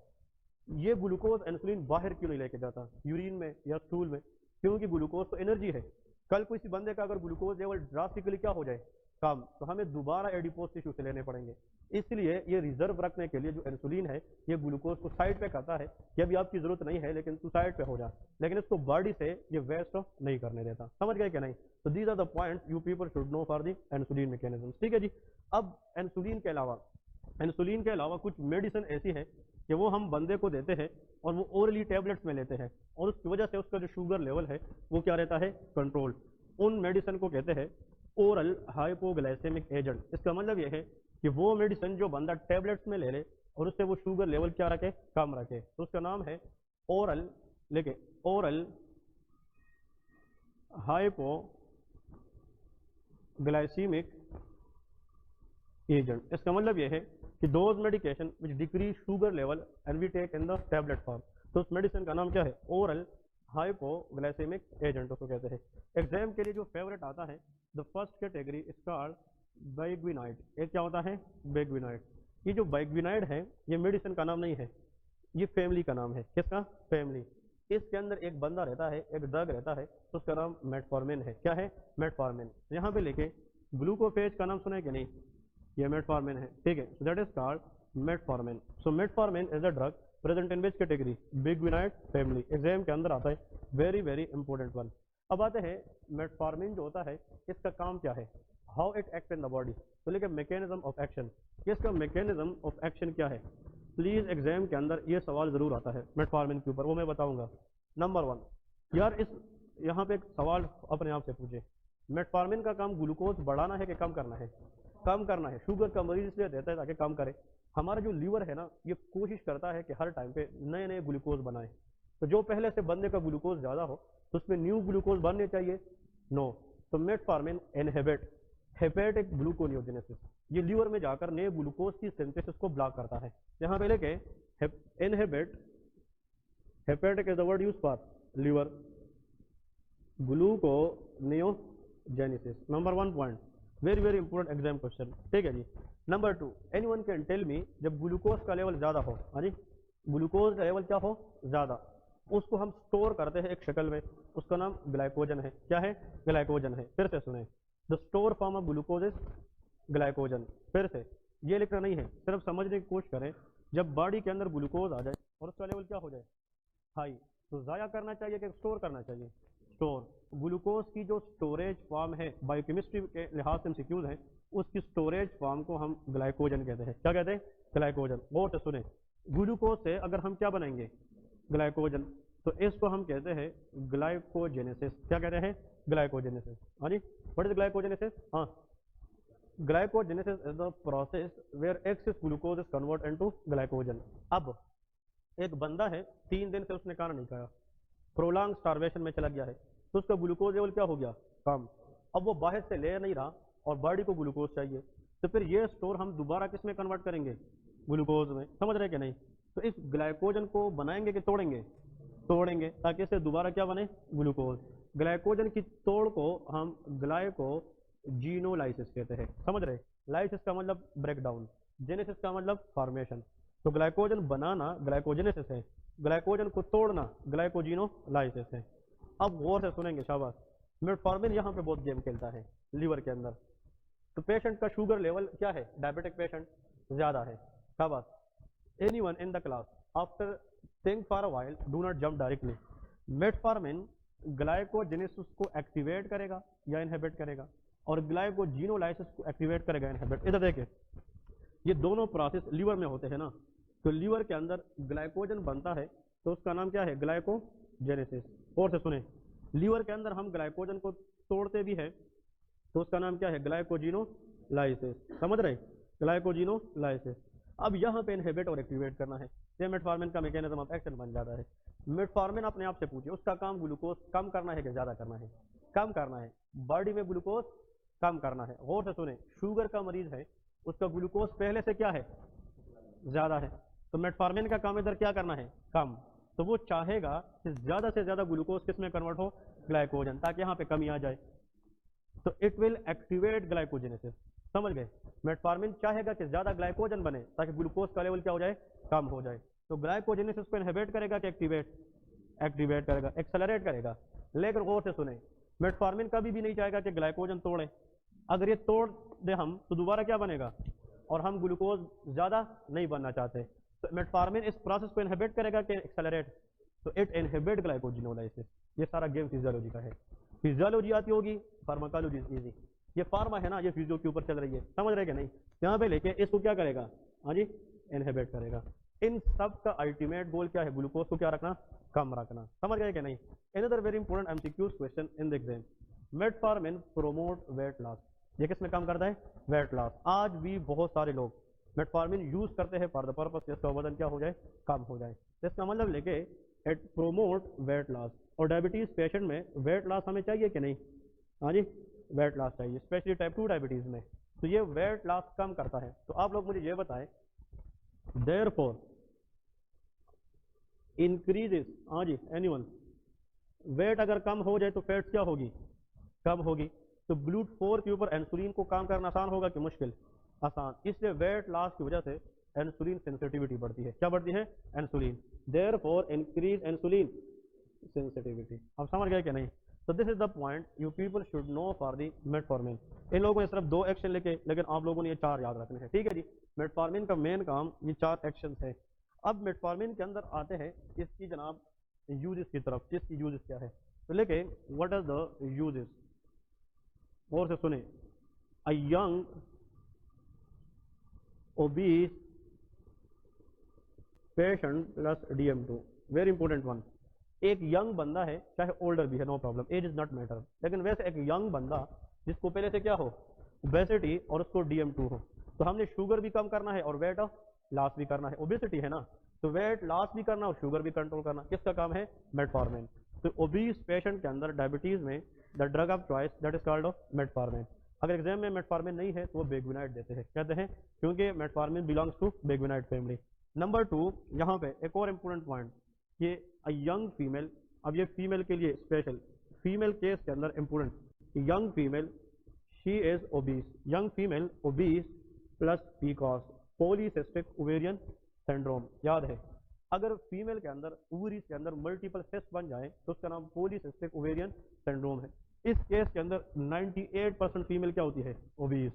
ये ग्लूकोज इंसुलिन बाहर क्यों नहीं लेके जाता? यूरिन में या स्टूल में? क्योंकि ग्लूकोज तो एनर्जी है। कल किसी बंदे का अगर ग्लूकोज लेवल ड्रास्टिकली क्या हो जाए? कम, तो हमें दोबारा एडिपोज टिश्यू से लेने पड़ेंगे। इसलिए ये रिजर्व रखने के लिए जो इंसुलिन है ये ग्लूकोज को साइड पे करता है कि अभी आपकी जरूरत नहीं है लेकिन तू साइड पे हो जा, लेकिन इसको बॉडी से ये वेस्ट नहीं करने देता। समझ गए क्या? नहीं। तो these are the points you people should know for the insulin mechanism. ठीक है जी। अब इंसुलिन के अलावा कुछ मेडिसिन ऐसी है कि वो हम बंदे को देते हैं और वो ओरली टैबलेट्स में लेते हैं, और उसकी वजह से उसका जो शुगर लेवल है वो क्या रहता है? कंट्रोल। उन मेडिसिन को कहते हैं ओरल हाइपोग्लाइसेमिक एजेंट। इसका मतलब यह है कि वो मेडिसिन जो बंदा टैबलेट्स में ले ले और उससे वो शुगर लेवल क्या रखे? कम रखे, तो उसका नाम है ओरल, लेके ओरल हाइपोग्लाइसेमिक एजेंट। इसका मतलब यह है कि those medication which decrease sugar level and we take in the tablet form. तो उस मेडिसिन का नाम क्या है? ओरल हाइपोग्लाइसेमिक एजेंट उसको कहते हैं। एग्जाम के लिए जो फेवरेट आता है, the first category is called biguanide. एक क्या होता है? बाइग्विनाइड। ये जो बाइग्विनाइड है ये मेडिसिन का नाम नहीं है, ये फैमिली का नाम है। किसका? फैमिली। इसके अंदर एक बंदा रहता है, एक ड्रग रहता है, तो उसका नाम मेटफॉर्मिन है। क्या है? मेटफॉर्मिन। यहाँ पे लेके ग्लूकोफेज का नाम सुना है कि नहीं? ये मेटफॉर्मिन है, ठीक है। That is called metformin. So metformin is a drug present in which category? Biguanide family. Exam के अंदर आता है, वेरी वेरी इंपॉर्टेंट वन। अब आते हैं मेटफॉर्मिन जो होता है इसका काम क्या है, how it act in the body. तो लेकिन मैकेनिज्म ऑफ एक्शन, इसका मैकेनिज्म ऑफ एक्शन क्या है? प्लीज एग्जाम के अंदर ये सवाल जरूर आता है मेटफॉर्मिन के ऊपर, वो मैं बताऊंगा। नंबर वन, यार इस यहाँ पे एक सवाल अपने आप से पूछे, मेटफॉर्मिन का काम ग्लूकोज बढ़ाना है कि कम करना है? कम करना है। शुगर का मरीज इसलिए देता है ताकि कम करे। हमारा जो लीवर है ना, ये कोशिश करता है कि हर टाइम पे नए नए ग्लूकोज बनाए। तो जो पहले से बनने का ग्लूकोज ज्यादा हो तो उसमें न्यू ग्लूकोज बनने चाहिए, नो। तो मेटफॉर्मिन इनहिबिट हेपेटिक ग्लूकोनियोजेनेसिस, ये लीवर में जाकर नए ग्लूकोज की सिंथेसिस को ब्लॉक करता है। यहाँ पे लेके inhibit, hepatic is the word use for liver, gluconeogenesis. Number one point, very very important exam question, ठीक है जी। Number two, anyone can tell me, जब ग्लूकोज का लेवल ज्यादा हो, हाँ जी, ग्लूकोज का लेवल क्या हो? ज्यादा, उसको हम स्टोर करते हैं एक शक्ल में, उसका नाम ग्लाइकोजन है। क्या है? ग्लाइकोजन है। फिर से सुने, the store form of glucose is glycogen. फिर से, ये लिखना नहीं है, सिर्फ समझने की कोशिश करें। जब बॉडी के अंदर ग्लूकोज आ जाए और उसका लेवल क्या हो जाए? हाई, तो जाया करना चाहिए कि स्टोर करना चाहिए? स्टोर। ग्लूकोज की जो स्टोरेज फॉर्म है, बायोकेमिस्ट्री के लिहाज से एमसीक्यूज है, उसकी स्टोरेज फॉर्म को हम ग्लाइकोजन कहते हैं। क्या कहते हैं? ग्लाइकोजन। गौर से सुने, ग्लूकोज से अगर हम क्या बनाएंगे? ग्लाइकोजन। तो इसको हम कहते हैं ग्लाइकोजेनेसिस। क्या कहते हैं? ग्लाइकोजेनेसिस। हाँ जी, व्हाट इज ग्लाइकोजेनेसिस? हाँ, glycogenesis is the process where excess glucose is convert into glycogen. अब एक बंदा है, 3 दिन से उसने खाना नहीं खाया, प्रोलॉन्ग स्टारवेशन में चला गया है, तो उसका ग्लूकोज लेवल क्या हो गया? कम। अब वो बाहर से ले नहीं रहा और बॉडी को ग्लूकोज चाहिए, तो फिर ये स्टोर हम दोबारा किस में कन्वर्ट करेंगे? ग्लूकोज में। समझ रहे कि नहीं? तो इस ग्लाइकोजन को बनाएंगे कि तोड़ेंगे? तोड़ेंगे, ताकि इससे दोबारा क्या बने? ग्लूकोज। ग्लाइकोजन की तोड़ को हम ग्लाइकोजीनोलाइसिस कहते हैं। समझ रहे? लाइसिस का मतलब ब्रेक डाउन, जेनेसिस का मतलब फॉर्मेशन। तो ग्लाइकोजन बनाना ग्लाइकोजेनेसिस है, ग्लाइकोजन को तोड़ना ग्लाइकोजीनोलाइसिस है। अब गौर से सुनेंगे, शाबाश। मेटफॉर्मिन यहाँ पे बहुत गेम खेलता है लीवर के अंदर। तो पेशेंट का शुगर लेवल क्या है? डायबिटिक पेशेंट ज्यादा है, शाबाश। Anyone in the class after think for a while, do not jump directly. Metformin glycogenesis को एक्टिवेट करेगा या इनहिबिट करेगा, और ग्लाइकोजीनोलाइसिस को एक्टिवेट करेगा, इनहिबिट। इधर देखिए, ये दोनों प्रोसेस लीवर में होते हैं ना, तो लीवर के अंदर ग्लाइकोजन बनता है, तो उसका नाम क्या है? ग्लाइकोजेनेसिस। और से सुने, लीवर के अंदर हम ग्लाइकोजन को तोड़ते भी है, तो उसका नाम क्या है? ग्लाइकोजीनोलाइसिस। समझ रहे? ग्लाइकोजीनोलाइसिस। अब यहाँ पे इनहिबिट और एक्टिवेट करना है, ये मेटफॉर्मिन का मैकेनिज्म ऑफ एक्शन बन जाता है। मेटफॉर्मिन अपने आप से पूछिए, उसका काम ग्लूकोज कम करना है कि ज्यादा करना है? कम करना है। बॉडी में ग्लूकोज कम करना है। गौर से सुने, शुगर का मरीज है, उसका ग्लूकोज पहले से क्या है? ज्यादा है। तो मेटफॉर्मिन का काम इधर क्या करना है? कम। तो वो चाहेगा कि ज्यादा से ज्यादा ग्लूकोज किस में कन्वर्ट हो? ग्लाइकोजन, ताकि यहाँ पे कमी आ जाए। तो इट विल एक्टिवेट ग्लाइकोजेनेसिस। समझ गए? मेटफॉर्मिन चाहेगा कि ज्यादा ग्लाइकोजन बने ताकि ग्लूकोज का लेवल क्या हो जाए? कम हो जाए। तो ग्लाइकोजेनेसिस को इनहिबिट करेगा कि एक्टिवेट? एक्टिवेट करेगा, एक्सेलरेट करेगा। लेकिन गौर से सुने, मेटफॉर्मिन कभी भी नहीं चाहेगा कि ग्लाइकोजन तोड़े। अगर ये तोड़ दे हम, तो दोबारा क्या बनेगा? और हम ग्लूकोज ज्यादा नहीं बनना चाहते, तो मेटफॉर्मिन इस प्रोसेस को इनहिबिट करेगा कि एक्सेलरेट? तो इट इनहिबिट ग्लाइकोजिनोलाइसिस। ये सारा गेम फिजियोलॉजी का है। फिजियोलॉजी आती होगी, फार्माकोलॉजी इजी। ये फार्मा है ना, ये फिजियो के ऊपर चल रही है। समझ रहे कि नहीं? यहाँ पे लेके इसको क्या करेगा? हाँ जी, इनहिबिट करेगा। इन सब का अल्टीमेट गोल क्या है? ग्लूकोज को क्या रखना? कम रखना। समझ गए कि नहीं? Another very important MCQs question in the exam, metformin promote weight loss. ये किस में काम करता है? Weight loss. आज भी बहुत सारे लोग मेटफॉर्मिन यूज करते हैं फॉर द पर्पस जिसका वजन क्या हो जाए? कम हो जाए। इसका मतलब लेके इट प्रोमोट वेट लॉस। और डायबिटीज पेशेंट में वेट लॉस हमें चाहिए कि नहीं? हाँ जी, वेट लॉस चाहिए, स्पेशली टाइप 2 डायबिटीज में। तो ये वेट लॉस कम करता है। तो आप लोग मुझे ये बताएं, देयरफॉर इंक्रीजेस, हाँ जी, एनीवन, वेट अगर कम हो जाए तो फैट क्या होगी? कम होगी। तो GLUT4 के ऊपर इंसुलिन को काम करना आसान होगा कि मुश्किल? आसान। इसलिए वेट लॉस की वजह से इंसुलिन सेंसिटिविटी बढ़ती है। क्या बढ़ती है? Insulin. Therefore increase insulin sensitivity. अब समझ गए कि नहीं? तो this is the point you people should know for the metformin. इन लोगों ने सिर्फ 2 एक्शन लिखे, लेकिन आप लोगों ने ये 4 याद रखने हैं, ठीक है जी। मेटफॉर्मिन का मेन काम ये 4 एक्शन है। अब मेटफॉर्मिन के अंदर आते हैं इसकी जनाब यूजेस की तरफ, इसकी यूजेस क्या है। तो लेके व्हाट आर द यूजेस, और से सुने। A young obese patient plus DMT, very important one. एक यंग बंदा है, चाहे ओल्डर भी है, no problem, age is not matter, लेकिन वैसे एक यंग बंदा जिसको पहले से क्या हो, ओबेसिटी, और उसको DMT हो, तो हमने शुगर भी कम करना है और वेट लॉस भी करना है। ओबेसिटी है ना, तो वेट लॉस भी करना और शुगर भी कंट्रोल करना किसका काम है? मेटफॉर्मिन। तो ओबीस पेशेंट के अंदर डायबिटीज में the drug of choice that is called metformin. अगर एग्जाम में मेटफॉर्मिन नहीं है तो वो बेगुनाइट देते हैं, कहते हैं क्योंकि metformin belongs to biguanide family. Number 2, यहाँ पे एक और इंपॉर्टेंट पॉइंट, ये अ यंग फीमेल। अब ये फीमेल के लिए स्पेशल, फीमेल केस के अंदर important, young female she is obese, young female obese plus पीकॉस, polycystic ovarian syndrome. याद है, अगर फीमेल के अंदर ओवरीज के अंदर मल्टीपल सिस्ट बन जाए तो उसका नाम पॉलीसिस्टिक ओवेरियन सिंड्रोम है। इस केस के अंदर 98% फीमेल क्या होती है? ओबीस।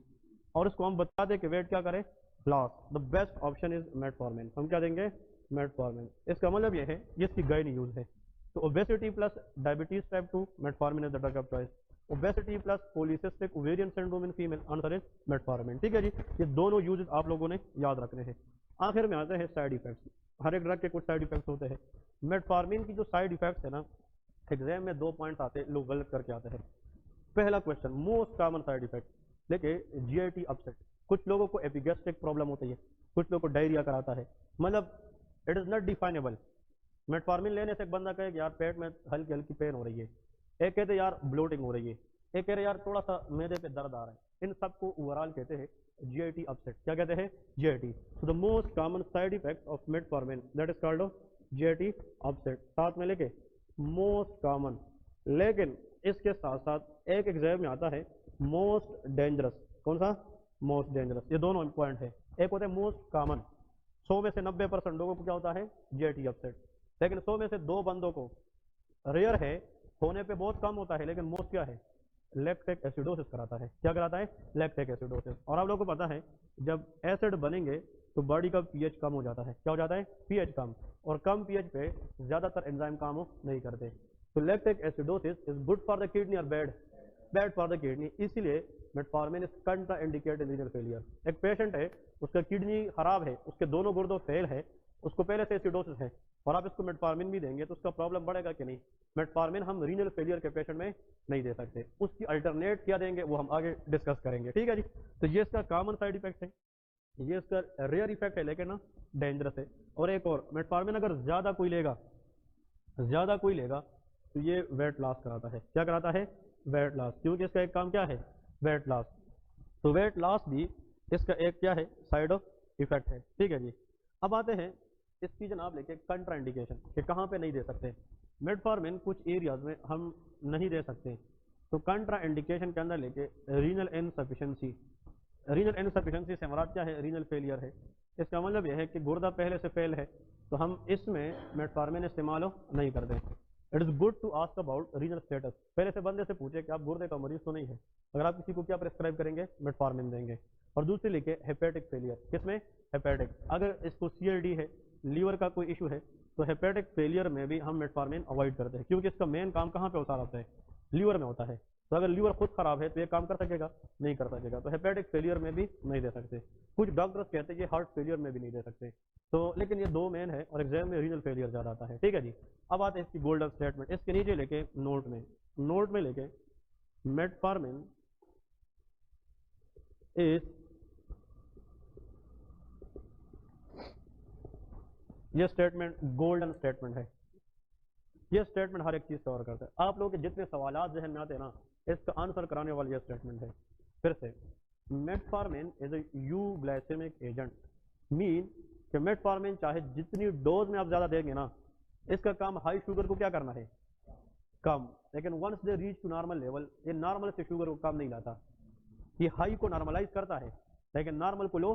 और इसको हम बता दें कि वेट क्या करें? Loss. The best option is metformin. हम क्या देंगे? मेटफॉर्मिन। इसका मतलब ये है ये इसकी गाइड यूज है। तो obesity plus diabetes type 2, metformin is the drug of choice. Obesity plus polycystic ovarian syndrome in female, answer is metformin. ठीक है जी, ये दोनों यूजेस आप लोगों ने याद रखने हैं। आखिर में आते हैं साइड इफेक्ट्स। हर एक ड्रग के कुछ साइड इफेक्ट्स होते हैं। मेटफॉर्मिन की जो साइड इफेक्ट्स है ना, एग्जाम में 2 पॉइंट्स आते हैं, लोग गलत करके आते हैं। पहला question, most common side effect लेके GIT अपसेट। कुछ लोगों को एपिगैस्ट्रिक प्रॉब्लम होती है, कुछ लोगों को डायरिया कराता है, मतलब it is not definable. Metformin लेने से एक बंदा कहे कि यार पेट में हल्की हल्की पेन हो रही है, एक कहते यार ब्लोटिंग हो रही है, एक कह रहे यार थोड़ा सा मैदे पे दर्द आ रहा है। इन सबको ओवरऑल कहते हैं GIT अपसेट। क्या कहते हैं? GIT। So the most common side effect of metformin that is called GIT upset, साथ में लेके मोस्ट कॉमन। लेकिन इसके साथ साथ एक एग्जाम में आता है मोस्ट डेंजरस। कौन सा? Most dangerous. ये दोनों इंपॉर्टेंट है। एक होता है मोस्ट कॉमन, 100 में से 90% लोगों को क्या होता है? GIT upset. लेकिन 100 में से 2 बंदों को, रेयर है, होने पे बहुत कम होता है, लेकिन मोस्ट क्या है? लैक्टिक एसिडोसिस कराता है। क्या कराता है? Lactic acidosis. और आप लोगों को पता है जब एसिड बनेंगे तो बॉडी का pH कम हो जाता है। क्या हो जाता है? pH कम, और कम pH पे ज्यादातर एंजाइम काम नहीं करते। तो lactic acidosis is good for the kidney और bad? Bad for the kidney. इसीलिए metformin is contraindicated renal failure. एक पेशेंट है, उसका किडनी खराब है, उसके दोनों गुर्दों फेल है, उसको पहले से एसिडोसिस है, और आप इसको मेटफॉर्मिन भी देंगे तो उसका प्रॉब्लम बढ़ेगा कि नहीं? मेटफॉर्मिन हम रीनल फेलियर के पेशेंट में नहीं दे सकते, उसकी अल्टरनेट क्या देंगे वो हम आगे डिस्कस करेंगे। ठीक है जी। तो ये इसका कॉमन साइड इफेक्ट है, ये इसका रेयर इफेक्ट है, लेकिन ना डेंजरस है। और एक और, मेटफॉर्मिन अगर ज्यादा कोई लेगा, ज्यादा कोई लेगा तो ये वेट लॉस कराता है। क्या कराता है? वेट लॉस, क्योंकि इसका एक काम क्या है? Wait loss. तो वेट लॉस भी इसका एक क्या है? साइड इफेक्ट है। ठीक है जी। अब आते हैं इसकी जनाब लेके कंट्रा इंडिकेशन कि कहाँ पे नहीं दे सकते। मेटफॉर्मिन कुछ एरियाज में हम नहीं दे सकते, तो कंट्रा इंडिकेशन के अंदर लेके रीनल इनसफिशिएंसी। रीनल इनसफिशिएंसी से हमारा क्या है? रीनल फेलियर है। इसका मतलब यह है कि गुर्दा पहले से फेल है, तो हम इसमें मेटफॉर्मिन इस्तेमाल नहीं करते। It is good to ask about renal status. पहले से बंदे से पूछे कि आप गुर्दे का मरीज तो नहीं है, अगर आप किसी को क्या प्रेस्क्राइब करेंगे? मेटफॉर्मिन देंगे। और दूसरी लिखे हेपेटिक फेलियर। किसमें? हेपेटिक। अगर इसको CLD है, लीवर का कोई इशू है, तो हेपेटिक फेलियर में भी हम मेटफॉर्मिन अवॉइड करते हैं, क्योंकि इसका मेन काम कहाँ पे होता है? लीवर में होता है। तो अगर लीवर खुद खराब है तो ये काम कर सकेगा? नहीं कर सकेगा। तो हेपेटिक फेलियर में भी नहीं दे सकते। कुछ डॉक्टर्स कहते हैं ये हार्ट फेलियर में भी नहीं दे सकते। तो लेकिन ये 2 मेन है, और एग्जाम में रीनल फेलियर ज्यादा आता है। ठीक है जी। अब आते हैं इसकी गोल्डन स्टेटमेंट। इसके नीचे लेके नोट में लेके मेटफॉर्मिन इज, ये स्टेटमेंट गोल्डन स्टेटमेंट है। ये स्टेटमेंट हर एक चीज कवर करता है। आप लोगों के जितने सवालात जहन में आते हैं ना, इसका आंसर कराने वाला ये स्टेटमेंट है। फिर से, metformin is a euglycaemic agent, mean कि मेटफॉर्मिन चाहे जितनी डोज में आप ज्यादा देंगे ना, इसका काम हाई शुगर को क्या करना है? कम। लेकिन once they reach to normal level, ये नॉर्मल से शुगर को कम नहीं लाता, ये हाई को नॉर्मलाइज करता है, लेकिन नॉर्मल को लो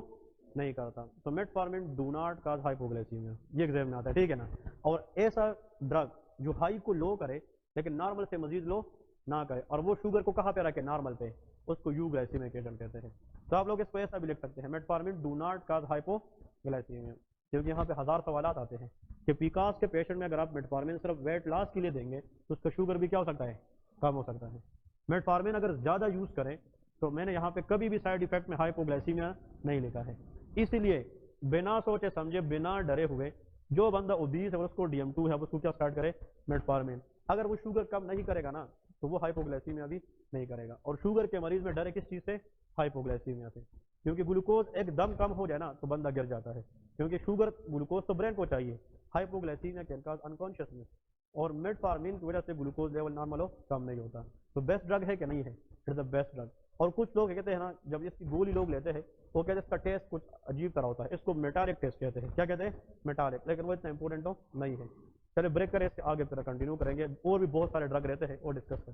नहीं करता। तो metformin do not cause hypoglycaemia, ये एग्जाम में आता है। ठीक है ना। और ऐसा ड्रग जो हाई को लो करे लेकिन नॉर्मल से मजीद लो ना करे, और वो शुगर को कहाँ पे रखे, नॉर्मल पे, उसको यूग्लाइसीमिक एजेंट कहते हैं। तो आप लोग इसको ऐसा भी लिख सकते हैं, metformin do not cause hypoglycaemia. क्योंकि यहाँ पे हजार सवाल आते हैं कि पीकास के पेशेंट में अगर आप मेटफॉर्मिन सिर्फ वेट लॉस के लिए देंगे तो उसका शुगर भी क्या हो सकता है, कम हो सकता है। मेटफॉर्मिन अगर ज़्यादा यूज़ करें तो मैंने यहाँ पे कभी भी साइड इफेक्ट में हाइपोग्लाइसीमिया नहीं लिखा है। इसीलिए बिना सोचे समझे बिना डरे हुए जो बंदा ओबीस है उसको DM2 है उसको क्या स्टार्ट करे, मेटफॉर्मिन। अगर वो शुगर कम नहीं करेगा ना तो वो हाइपोग्लाइसीमिया भी नहीं करेगा। और शुगर के मरीज में डरे किस चीज़ से, हाइपोग्लाइसीमिया से। क्योंकि ग्लूकोज एकदम कम हो जाए ना तो बंदा गिर जाता है, क्योंकि शुगर ग्लूकोज तो ब्रेन को चाहिए, हाइपोग्लाइसीमिया कैन कॉज अनकॉन्शियसनेस, और मेटफॉर्मिन की वजह से ग्लूकोज लेवल नॉर्मल हो, कम नहीं होता। तो बेस्ट ड्रग है कि नहीं है, it is the best drug. और कुछ लोग कहते हैं ना, जब इसकी गोली लोग लेते हैं वो कहते हैं इसका टेस्ट कुछ अजीब तरह होता है, इसको मेटालिक टेस्ट कहते हैं। क्या कहते हैं, मेटालिक, लेकिन वो इतना इंपॉर्टेंट तो नहीं है। चलिए ब्रेक करें, इसके आगे फिर कंटिन्यू करेंगे, और भी बहुत सारे ड्रग रहते हैं और डिस्कस करें।